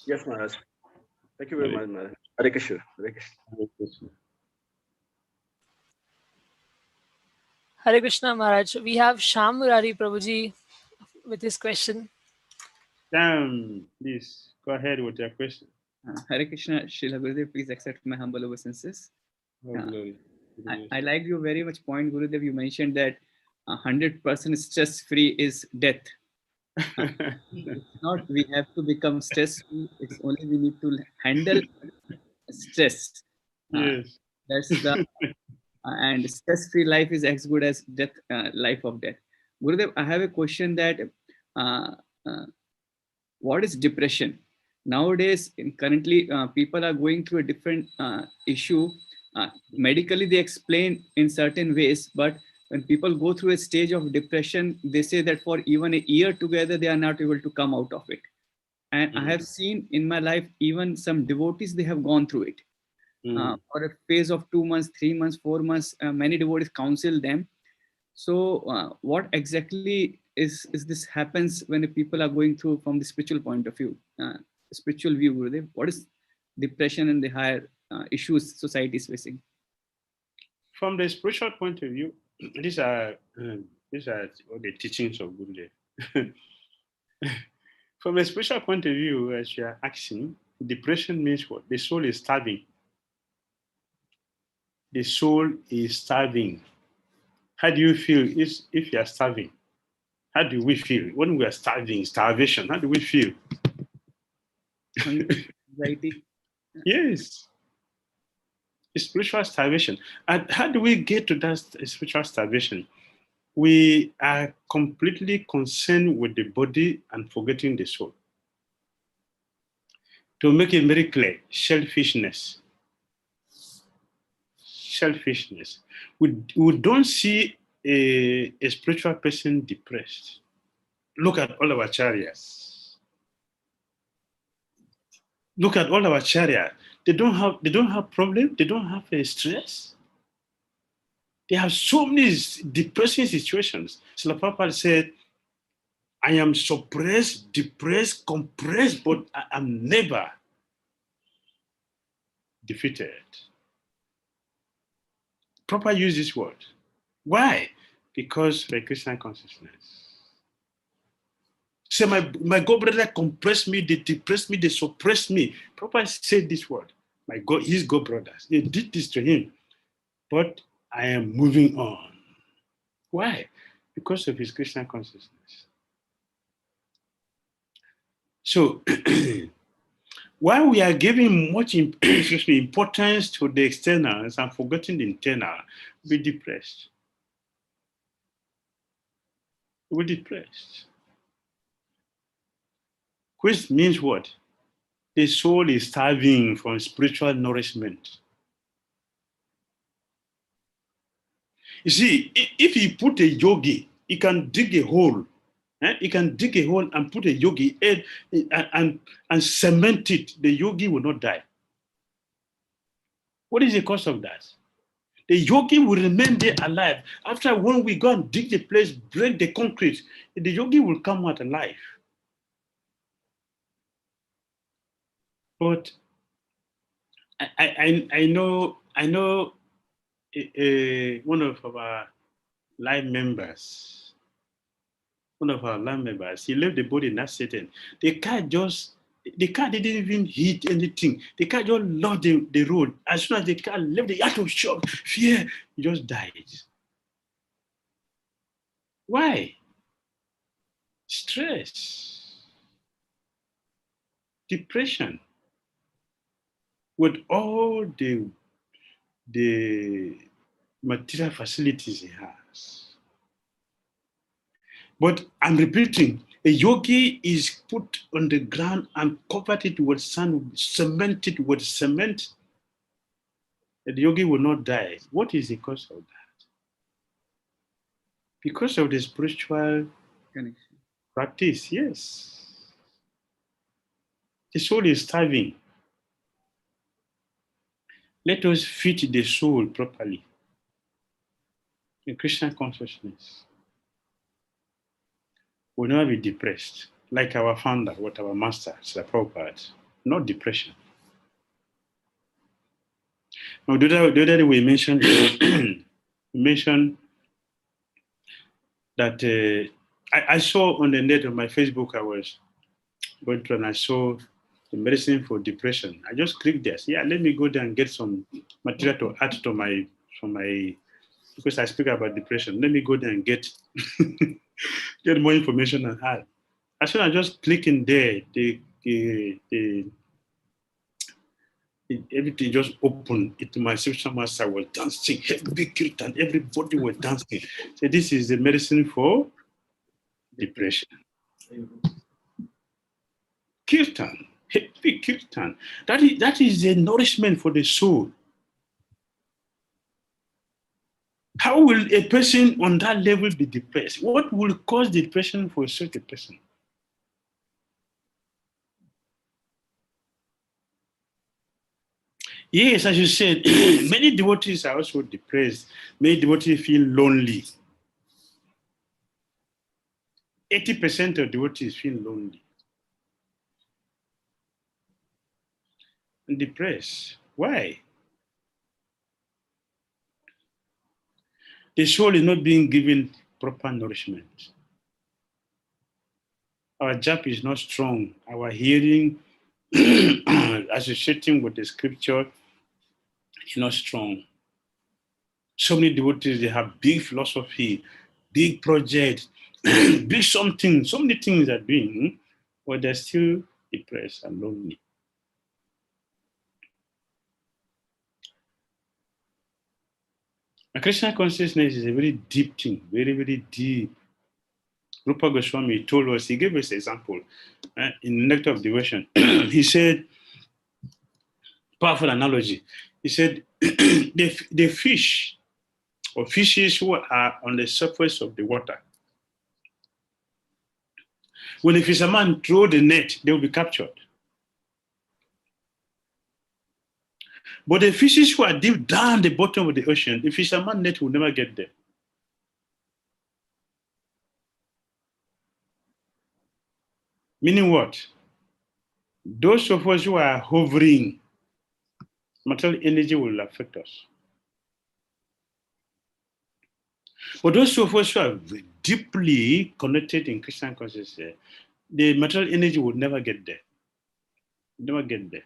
Yes, Maharaj. Thank you very much, Maharaj. Hare Krishna. Hare Krishna. Hare Krishna Maharaj. We have Shyam Murari Prabhuji with his question. Shyam, please go ahead with your question. Hare Krishna, Srila Gurudev, please accept my humble obeisances. Glory. I like your very much point, Gurudev. You mentioned that 100% stress-free is death. It's not we have to become stress-free. It's only we need to handle stress. Yes. That's the and stress-free life is as good as death, life of death. Gurudev, I have a question that what is depression? Nowadays, currently, people are going through a different issue. Medically, they explain in certain ways, but when people go through a stage of depression, they say that for even a year together, they are not able to come out of it. And I have seen in my life, even some devotees, they have gone through it. For a phase of 2 months, 3 months, 4 months, many devotees counsel them. So what exactly is this happens when people are going through from the spiritual point of view, spiritual view, Gurudev? What is depression and the higher issues society is facing? From the spiritual point of view, these are all the teachings of Gurudev. From a spiritual point of view, as you are asking, depression means what? The soul is starving. The soul is starving. How do you feel if you are starving? How do we feel when we are starving? Starvation. How do we feel? Anxiety. Yes. It's spiritual starvation. And how do we get to that spiritual starvation? We are completely concerned with the body and forgetting the soul. To make it very clear, selfishness. Selfishness. We don't see a spiritual person depressed. Look at all our chariots. Look at all our chariots. They don't have problem. They don't have a stress. They have so many depressing situations. So the Papa said, I am suppressed, depressed, compressed, but I am never defeated. Proper use this word. Why? Because of a Christian consciousness. Say, my God brother compressed me, they depressed me, they suppressed me. Proper said this word. My God, his God brothers, they did this to him. But I am moving on. Why? Because of his Christian consciousness. So, while we are giving much importance to the externals and forgetting the internal, we'll be depressed. We'll be depressed. Which means what? The soul is starving from spiritual nourishment. You see, if you put a yogi, he can dig a hole. He can dig a hole and put a yogi and cement it. The yogi will not die. What is the cause of that? The yogi will remain there alive. After when we go and dig the place, break the concrete, the yogi will come out alive. But I know one of our live members, he left the body in that setting. The car didn't even hit anything. The car just lost the road. As soon as the car left, the out of shock, fear, he just died. Why? Stress, depression, with all the material facilities he has. But I'm repeating, a yogi is put on the ground and covered it with sand, cemented with cement. The yogi will not die. What is the cause of that? Because of the spiritual connection. Practice, yes. The soul is starving. Let us feed the soul properly in Christian consciousness. We'll never be depressed, like our founder, what our master, Sri Prabhupada, not depression. Now, the other day we mentioned, that I saw on the net on my Facebook, I was going through and I saw the medicine for depression. I just clicked this. Yeah, let me go there and get some material to add to my, because I speak about depression. Let me go there and get get more information and add. As soon as I just click in there, everything just opened. My spiritual master was dancing, heavy kirtan, everybody was dancing. So this is the medicine for depression. Kirtan, heavy kirtan. That is the nourishment for the soul. How will a person on that level be depressed? What will cause depression for such a person? Yes, as you said, many devotees are also depressed. Many devotees feel lonely. 80% of devotees feel lonely and depressed. Why? The soul is not being given proper nourishment. Our jap is not strong. Our hearing, associating with the scripture, is not strong. So many devotees, they have big philosophy, big project, big something, so many things are doing, but they're still depressed and lonely. And Krishna consciousness is a very deep thing, very, very deep. Rupa Goswami told us, he gave us an example in Nectar of Devotion. He said, powerful analogy. He said, the fish or fishes who are on the surface of the water, when a fisherman throw the net, they will be captured. But the fishes who are deep down the bottom of the ocean, the fisherman net will never get there. Meaning what? Those of us who are hovering, material energy will affect us. But those of us who are deeply connected in Christian consciousness, the material energy will never get there. Never get there.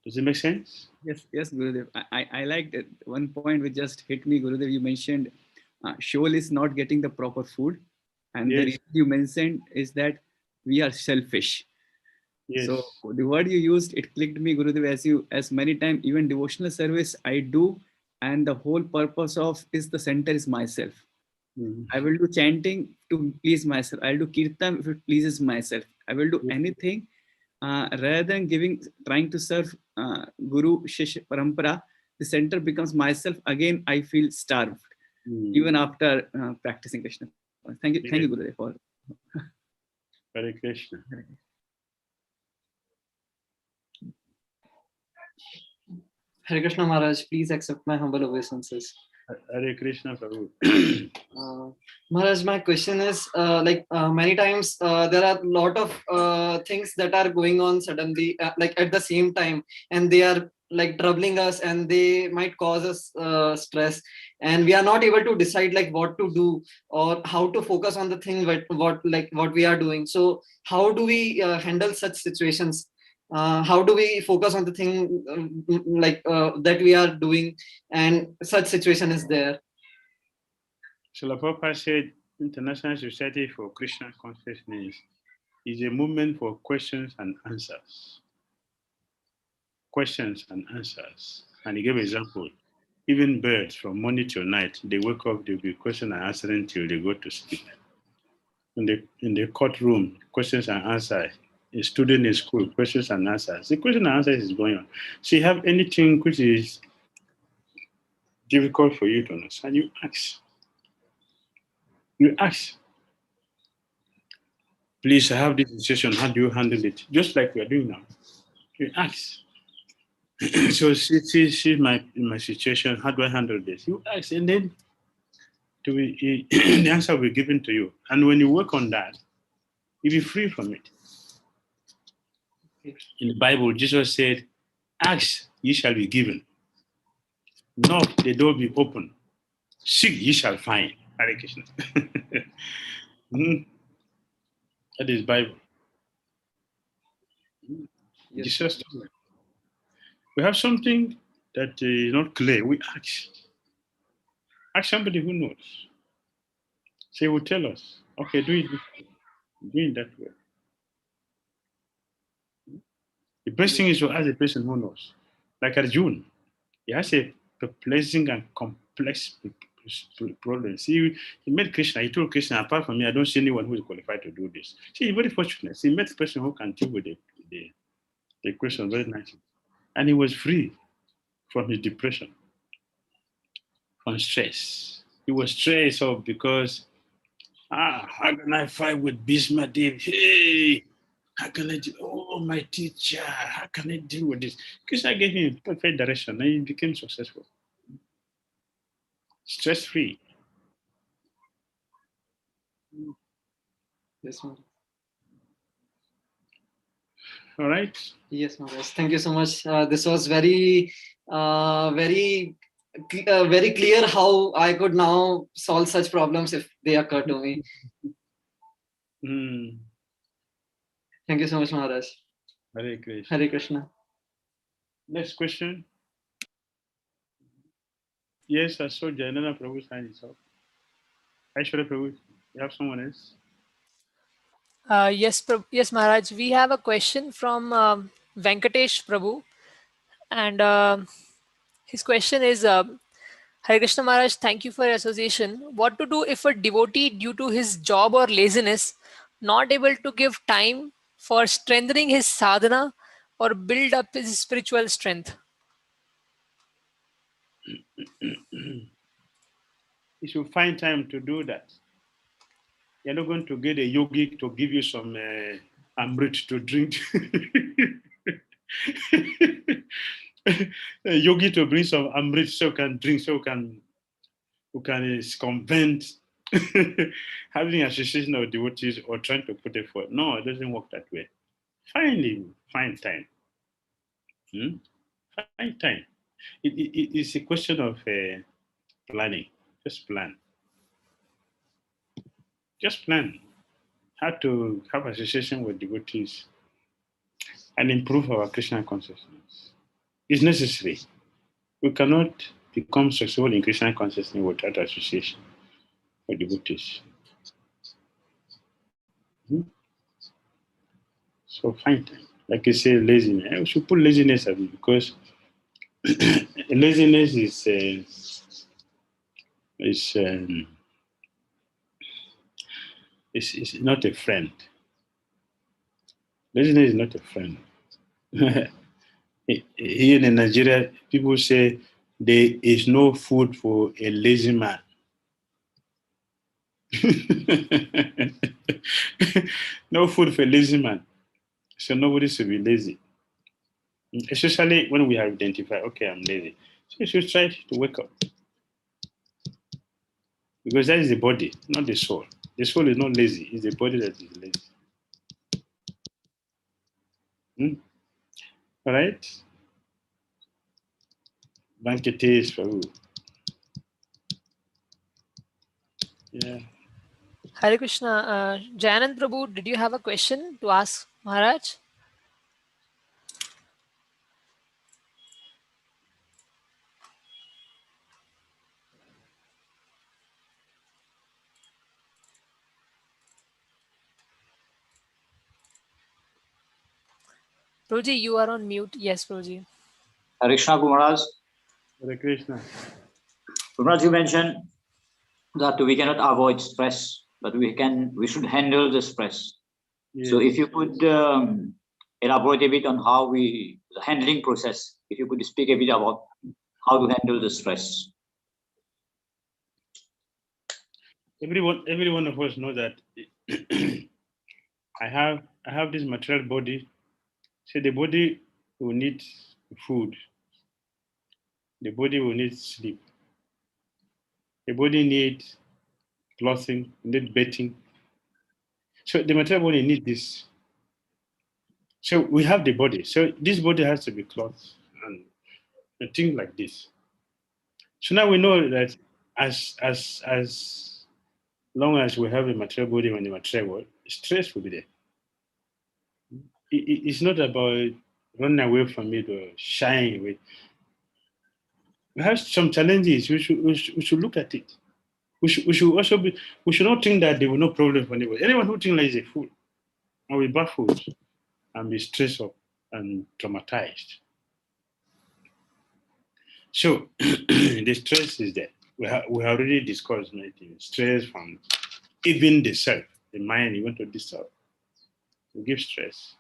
Does it make sense? Yes, Gurudev. I like that one point which just hit me, Gurudev. You mentioned Shoal is not getting the proper food, and the reason you mentioned is that we are selfish. Yes. So the word you used, it clicked me, Gurudev, as many times, even devotional service I do, and the whole purpose of is the center is myself. I will do chanting to please myself. I'll do kirtan if it pleases myself. I will do anything rather than trying to serve Guru, Shishya, Parampara. The center becomes myself. Again, I feel starved, even after practicing Krishna. Thank you, Gurudev. For Hare Krishna. Hare Krishna Maharaj, please accept my humble obeisances. Hare Krishna Prabhu. Maharaj, my question is many times there are a lot of things that are going on suddenly, like at the same time, and they are like troubling us and they might cause us stress, and we are not able to decide like what to do or how to focus on the thing what we are doing. So how do we handle such situations? How do we focus on the thing that we are doing and such situation is there? Srila Prabhupada said International Society for Krishna Consciousness is a movement for questions and answers. Questions and answers. And he gave an example. Even birds from morning till night, they wake up, they'll be question and answering till they go to sleep. In the courtroom, questions and answers. A student in school, questions and answers. The question and answers is going on. So you have anything which is difficult for you to understand, you ask. You ask. Please, I have this situation. How do you handle it? Just like we are doing now. You ask. So see my situation. How do I handle this? You ask, and then the answer will be given to you. And when you work on that, you'll be free from it. In the Bible, Jesus said, ask, ye shall be given. Knock, the door be open. Seek, ye shall find. Hare Krishna. That is Bible. Yes. Jesus told me. We have something that is not clear. We ask. Ask somebody who knows. She will tell us, okay, do it that way. The best thing is to ask the person who knows. Like Arjun, he has a perplexing and complex problem. See, he met Krishna. He told Krishna, apart from me, I don't see anyone who is qualified to do this. See, he's very fortunate. He met a person who can deal with it. the question very nicely. And he was free from his depression, from stress. He was stressed out because, how can I fight with Bismadev? Hey, how can I do? Oh, my teacher, how can I deal with this? Because I gave him perfect direction and he became successful. Stress-free. Yes, Maharaj. All right. Yes, Maharaj. Thank you so much. This was very clear how I could now solve such problems if they occur to me. Thank you so much, Maharaj. Hare Krishna. Hare Krishna. Next question. Yes, I saw Janana Prabhu's hand is up. Aishwarya Prabhu, you have someone else? Yes, Maharaj. We have a question from Venkatesh Prabhu, and his question is, Hare Krishna Maharaj, thank you for your association. What to do if a devotee, due to his job or laziness, not able to give time for strengthening his sadhana or build up his spiritual strength? You should find time to do that. You're not going to get a yogi to give you some amrit to drink. A yogi to bring some amrit so can drink, so can convent having association of devotees or trying to put effort. No, it doesn't work that way. Find time. Find time. It's a question of planning. Just plan. Just plan how to have association with devotees and improve our Krishna consciousness. It's necessary. We cannot become successful in Krishna consciousness without association with devotees. So find time. Like you say, laziness. We should put laziness away because laziness is not a friend. Laziness is not a friend. Here in Nigeria, people say there is no food for a lazy man. No food for a lazy man. So nobody should be lazy. Especially when we have identified, okay, I'm lazy. So you should try to wake up. Because that is the body, not the soul. The soul is not lazy, it's the body that is lazy. All right? Banketes, Prabhu. Yeah. Hare Krishna. Jayanand Prabhu, did you have a question to ask Maharaj? Prabhuji, you are on mute. Yes, Prabhuji. Hare Krishna, Maharaj. Hare Krishna. Maharaj, you mentioned that we cannot avoid stress, but we should handle the stress. Yes. So if you could elaborate a bit on how the handling process, if you could speak a bit about how to handle the stress. Every one of us know that I have this material body. So the body will need food. The body will need sleep. The body needs clothing, needs bedding. So the material body needs this. So we have the body. So this body has to be clothed and things like this. So now we know that as long as we have a material body and the material world, stress will be there. It's not about running away from it or shying away. We have some challenges. We should look at it. We should not think that there will no problem for anybody. Anyone who thinks like is a fool and be baffled and be stressed up and traumatized. So the stress is there. We have already discussed anything. Stress from even the self, the mind you want to disturb. It gives stress.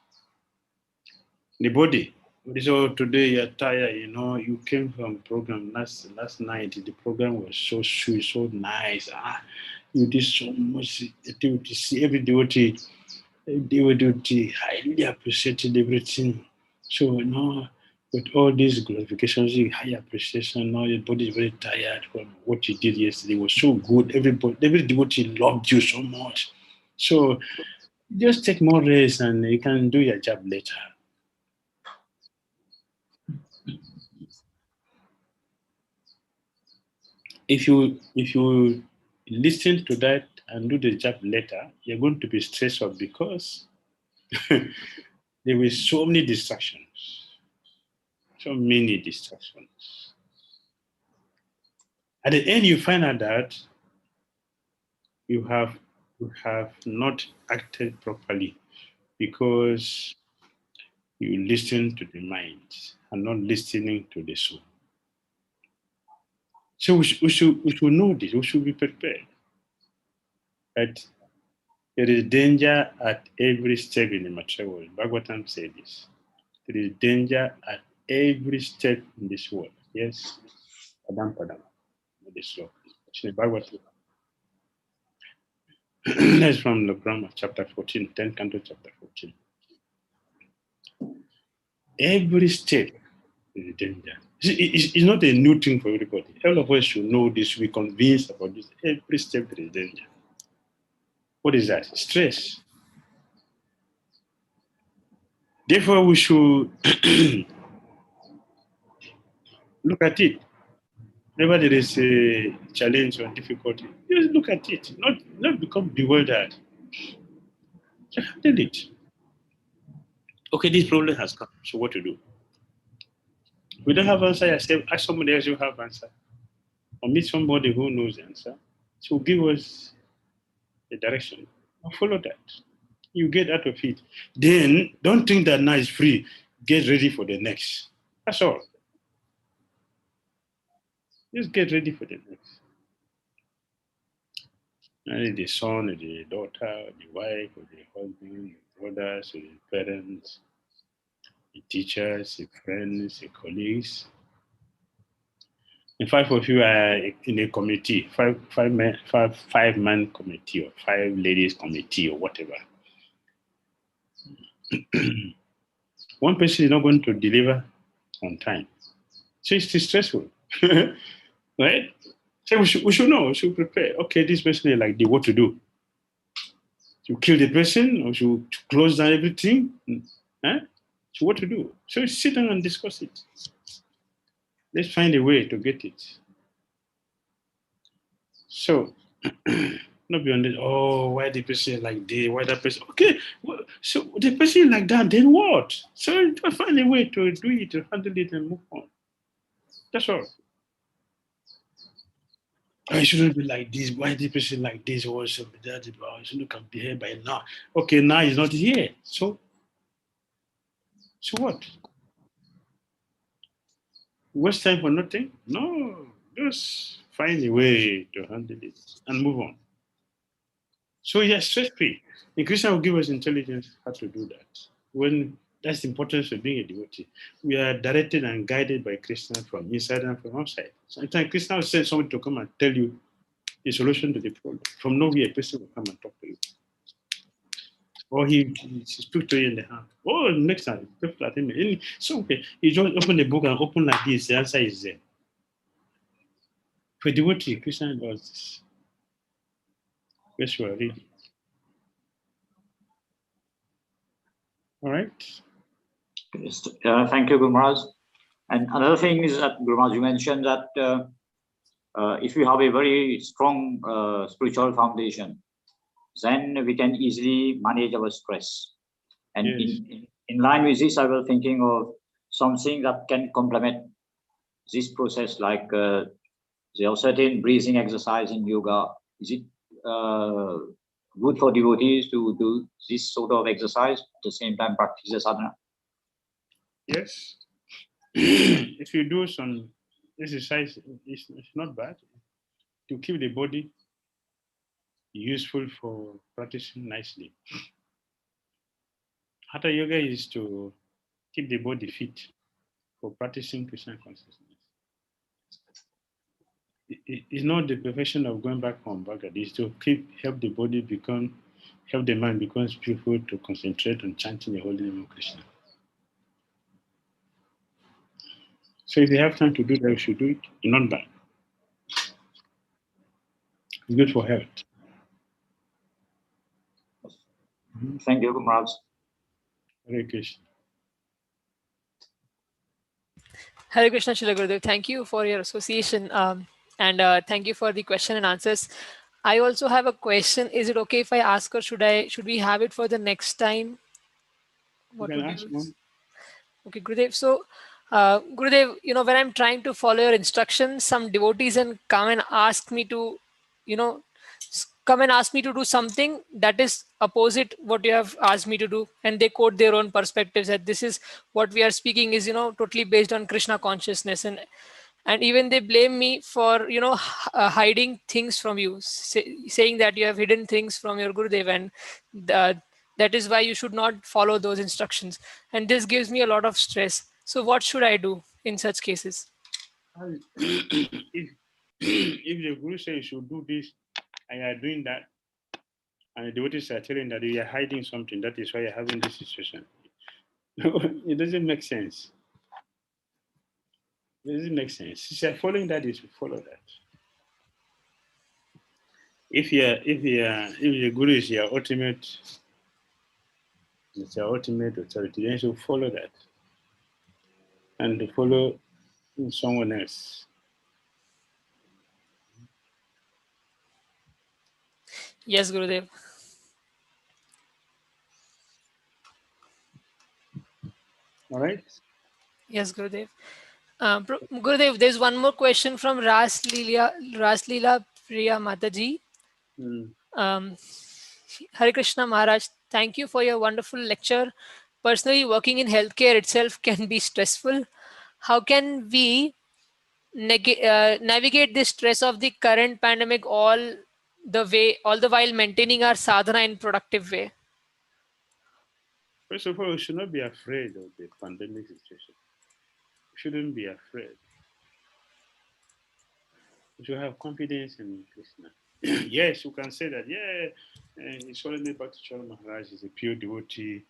The body. So today you're tired, you came from program last night. The program was so sweet, so nice. You did so much activity. See every devotee highly appreciated everything. So with all these glorifications, high appreciation. Now your body is very tired from what you did yesterday. It was so good. Every devotee loved you so much. So just take more rest and you can do your job later. If you listen to that and do the job later, you're going to be stressed out because there were so many distractions. So many distractions. At the end, you find out that you have not acted properly because you listen to the mind and not listening to the soul. So we should know this. We should be prepared. That there is danger at every step in the material world. Bhagavatam said this. There is danger at every step in this world. Yes. Padam. This law. Bhagavatam. That's from the Brahma, chapter 14, 10th canto, chapter 14. Every step is a danger. It's not a new thing for everybody. All of us should know this, should be convinced about this. Every step there is danger. What is that? Stress. Therefore, we should look at it. Whenever there is a challenge or difficulty, just look at it, not become bewildered. Just handle it. Okay, this problem has come, so what to do? We don't have answer yourself, ask somebody else who have answer. Or meet somebody who knows the answer. So give us the direction. Or follow that. You get out of it. Then don't think that now is free. Get ready for the next. That's all. Just get ready for the next. And the son, or the daughter, or the wife, or the husband, the brothers, or the parents, the teachers, the friends, the colleagues. And 5 of you are in a committee, five-man committee, or 5 ladies committee, or whatever. One person is not going to deliver on time. So it's stressful. Right? So we should know, we should prepare. Okay, this person is like this, what to do? To kill the person or to close down everything? Huh? So what to do? So sit down and discuss it. Let's find a way to get it. So, not beyond it. Oh, why the person like this? Why that person? Okay, so the person like that, then what? So find a way to do it, to handle it, and move on. That's all. I shouldn't be like this. Why the person like this? Or should be that? I shouldn't come here by now. Okay, now he's not here. So what? Waste time for nothing? No, just find a way to handle it and move on. So yes, stress-free. The Christian will give us intelligence how to do that. When that's the importance of being a devotee. We are directed and guided by Krishna from inside and from outside. Sometimes Krishna will send someone to come and tell you the solution to the problem. From nowhere, a person will come and talk to you. Or he speaks to you in the hand. Oh, next time, people at him. So okay, you just open the book and open like this, the answer is there. For devotee, Krishna does this. Yes, you are reading. All right. Thank you, Guru Maharaj. And another thing is that, Guru Maharaj, you mentioned that if we have a very strong spiritual foundation, then we can easily manage our stress. And yes, in line with this, I was thinking of something that can complement this process, like there are certain breathing exercise in yoga. Is it good for devotees to do this sort of exercise at the same time practice the sadhana? Yes. If you do some exercise, it's not bad to keep the body useful for practicing nicely. Hatha yoga is to keep the body fit for practicing Krishna consciousness. It's not the perfection of going back home, it's to help the body help the mind become skillful to concentrate on chanting the holy name of Krishna. So if you have time to do that, you should do it. It's not bad. It's good for health. Thank you, Maharaj. Hare Krishna. Hare Krishna, Srila Gurudev. Thank you for your association, and thank you for the question and answers. I also have a question. Is it okay if I ask her? Should we have it for the next time? You can ask one. Okay, Gurudev. So, Gurudev, when I'm trying to follow your instructions, some devotees come and ask me to, do something that is opposite what you have asked me to do, and they quote their own perspectives that this is what we are speaking is, totally based on Krishna consciousness, and even they blame me for, hiding things from you, saying that you have hidden things from your Gurudev, and that is why you should not follow those instructions. And this gives me a lot of stress. So what should I do in such cases? If the Guru says you should do this and you are doing that, and the devotees are telling that you are hiding something, that is why you're having this situation. It doesn't make sense. It doesn't make sense. If you're following that, you should follow that. If the Guru is your ultimate, it's your ultimate authority, then you should follow that. And to follow someone else. Yes, Gurudev. All right. Yes, Gurudev. Gurudev, there's one more question from Raslila Priya Mataji. Hare Krishna Maharaj, thank you for your wonderful lecture. Personally, working in healthcare itself can be stressful. How can we navigate the stress of the current pandemic all the while maintaining our sadhana in productive way? First of all, we should not be afraid of the pandemic situation. We shouldn't be afraid. We should have confidence in Krishna. Yes, you can say that, His Holiness Bhakti Maharaj is a pure devotee,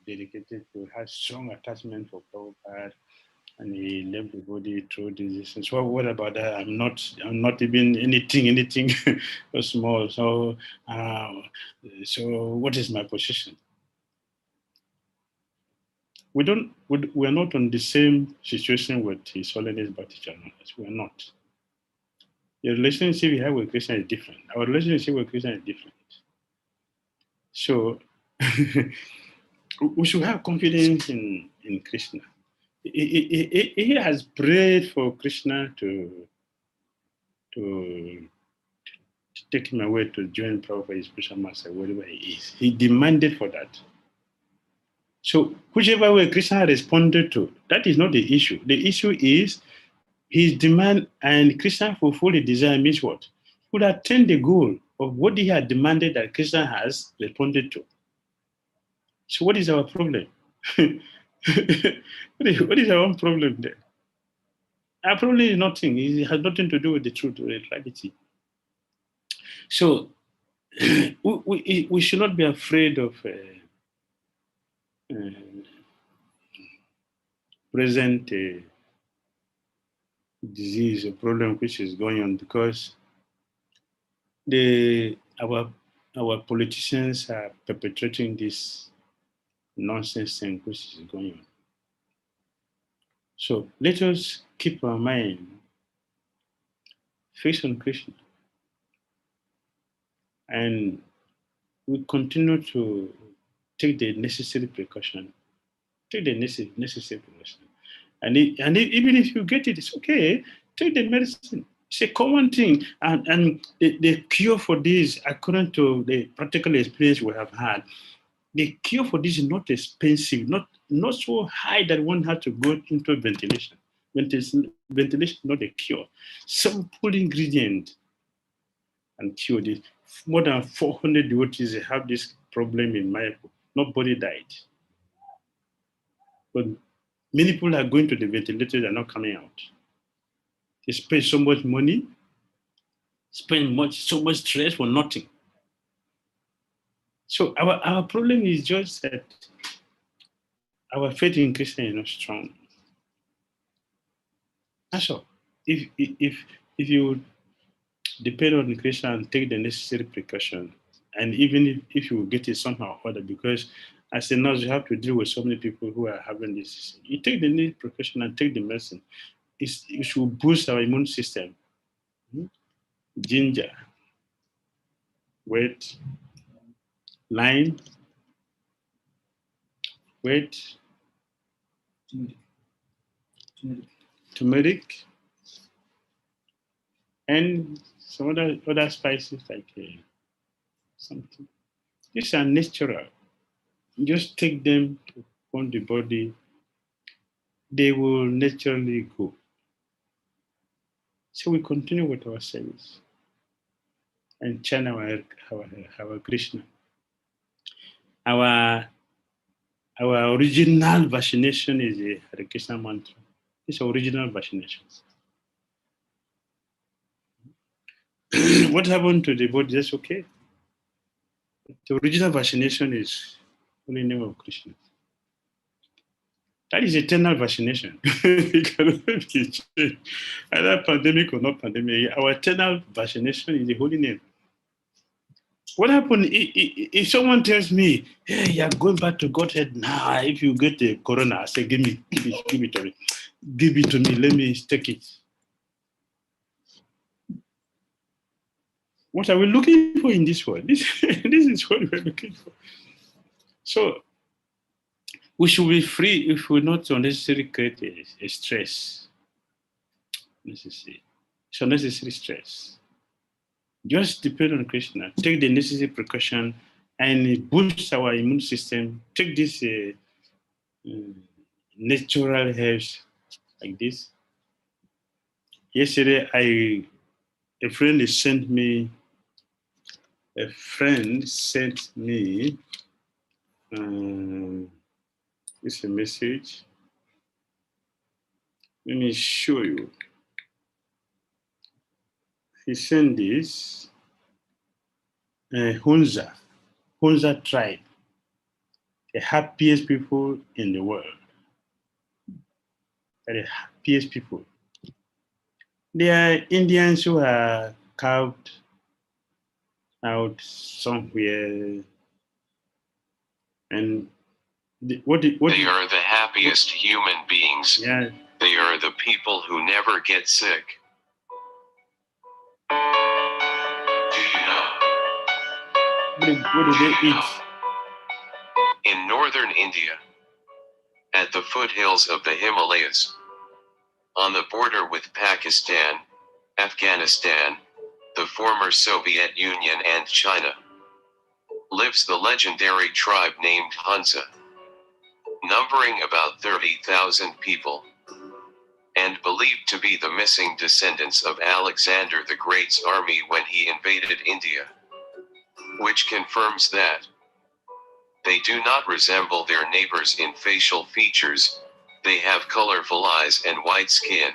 dedicated to, has strong attachment for Prabhupada, and he left the body through disease. So what about that? I'm not even anything small. So what is my position? We are not on the same situation with His Holiness Bhakti Maharaj. We are not. The relationship we have with Krishna is different. Our relationship with Krishna is different. So we should have confidence in Krishna. He has prayed for Krishna to take him away to join Prabhupada, his spiritual master, wherever he is. He demanded for that. So whichever way Krishna responded to, that is not the issue. The issue is his demand, and Krishna fulfilled the desire means what? He would attain the goal of what he had demanded that Krishna has responded to. So what is our problem? What is our own problem there? Our problem is nothing. It has nothing to do with the truth or the reality. So we should not be afraid of present disease or problem which is going on, because our politicians are perpetrating this nonsense thing which is going on. So let us keep our mind fixed on Krishna, and we continue to take the necessary precaution. Take the necessary precaution. And even if you get it, it's okay. Take the medicine. It's a common thing. And the cure for this, according to the practical experience we have had, the cure for this is not expensive, not so high that one has to go into ventilation. Ventilation is not a cure. Simple ingredient and cure this. More than 400 devotees have this problem in Mayapur. Nobody died. But Many people are going to the ventilator, they're not coming out. They spend so much money, spend so much stress for nothing. So our problem is just that our faith in Christian is not strong. That's all. If you depend on Christian and take the necessary precaution, and even if you get it somehow or other, because as a nurse, you have to deal with so many people who are having this. You take the need precaution and take the medicine. It should boost our immune system. Ginger, wait, lime, wait, turmeric, and some other spices like something. These are natural. Just take them on the body. They will naturally go. So we continue with our service and chant our Krishna. Our original vaccination is the Hare Krishna mantra. It's original vaccination. What happened to the body? That's okay. The original vaccination is only name of Krishna. That is eternal vaccination. It cannot be changed. Either pandemic or not pandemic. Our eternal vaccination is the holy name. What happened if someone tells me, hey, you're going back to Godhead now, if you get the corona, I say, give it to me. Give it to me, let me take it. What are we looking for in this world? This is what we're looking for. So we should be free if we not unnecessarily create a stress. Necessary. It's unnecessary stress. Just depend on Krishna. Take the necessary precaution and boost our immune system. Take this natural herbs like this. Yesterday, a friend sent me it's a message. Let me show you. He sent this Hunza tribe, the happiest people in the world. They're the happiest people. They are Indians who are carved out somewhere, and they are the happiest human beings. Yeah. They are the people who never get sick. What do they eat? In northern India, at the foothills of the Himalayas, on the border with Pakistan, Afghanistan, the former Soviet Union and China, lives the legendary tribe named Hunza, numbering about 30,000 people, and believed to be the missing descendants of Alexander the Great's army when he invaded India, which confirms that they do not resemble their neighbors in facial features. They have colorful eyes and white skin.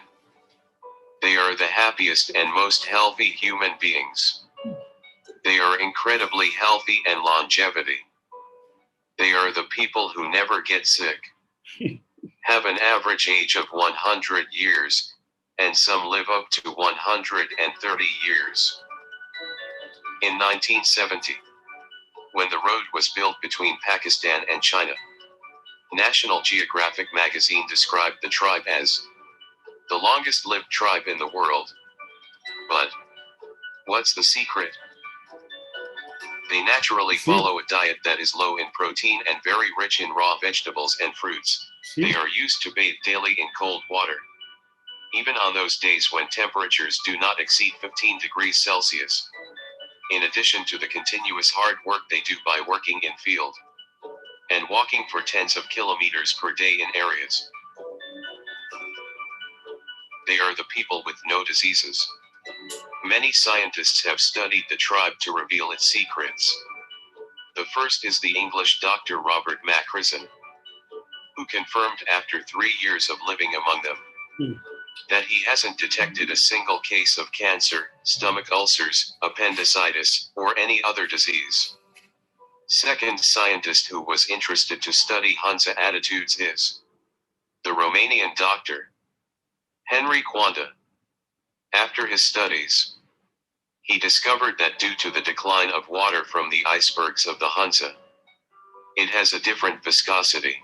They are the happiest and most healthy human beings. They are incredibly healthy and longevity. They are the people who never get sick, have an average age of 100 years, and some live up to 130 years. In 1970, when the road was built between Pakistan and China, National Geographic magazine described the tribe as the longest lived tribe in the world. But what's the secret? They naturally follow a diet that is low in protein and very rich in raw vegetables and fruits. They are used to bathe daily in cold water, even on those days when temperatures do not exceed 15 degrees Celsius. In addition to the continuous hard work they do by working in field and walking for tens of kilometers per day in areas. They are the people with no diseases. Many scientists have studied the tribe to reveal its secrets. The first is the English doctor Robert Macrison. who confirmed after 3 years of living among them that he hasn't detected a single case of cancer, stomach ulcers, appendicitis, or any other disease. Second scientist who was interested to study Hansa attitudes is the Romanian doctor, Henry Quanda. After his studies, he discovered that due to the decline of water from the icebergs of the Hansa, it has a different viscosity,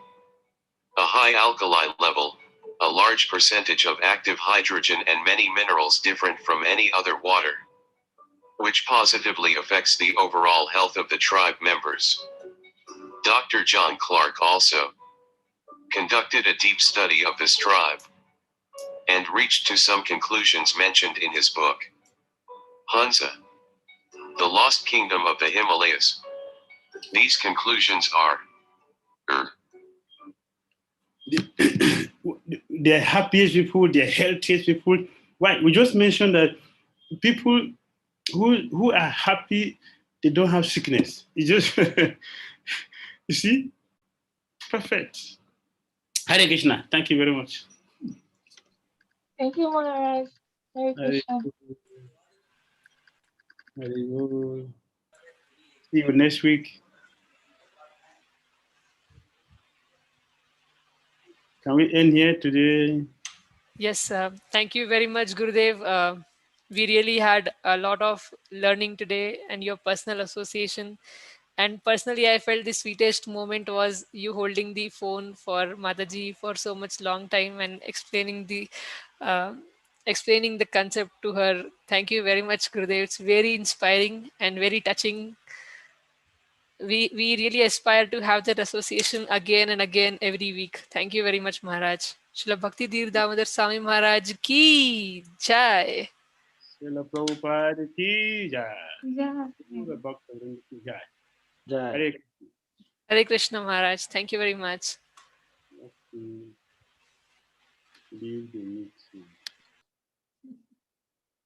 a high alkali level, a large percentage of active hydrogen and many minerals different from any other water, which positively affects the overall health of the tribe members. Dr. John Clark also conducted a deep study of this tribe and reached to some conclusions mentioned in his book, Hansa, the Lost Kingdom of the Himalayas. These conclusions are they're happiest people, they're healthiest people. Right? We just mentioned that people who are happy, they don't have sickness. It's just you see, perfect. Hare Krishna. Thank you very much. Thank you, Maharaj. Hare Krishna. Very good. See you next week. Can we end here today? Yes, thank you very much, Gurudev. We really had a lot of learning today and your personal association. And personally, I felt the sweetest moment was you holding the phone for Mataji for so much long time and explaining the concept to her. Thank you very much, Gurudev. It's very inspiring and very touching. We really aspire to have that association again and again every week. Thank you very much, Maharaj. Srila Bhakti Dhira Damodara Swami Maharaj ki jai. Srila Prabhupada ki jai. Yeah. Srila Bhakti ki jai. Jai. Hare Hare Krishna Maharaj. Thank you very much. Krishna. Leave the meeting.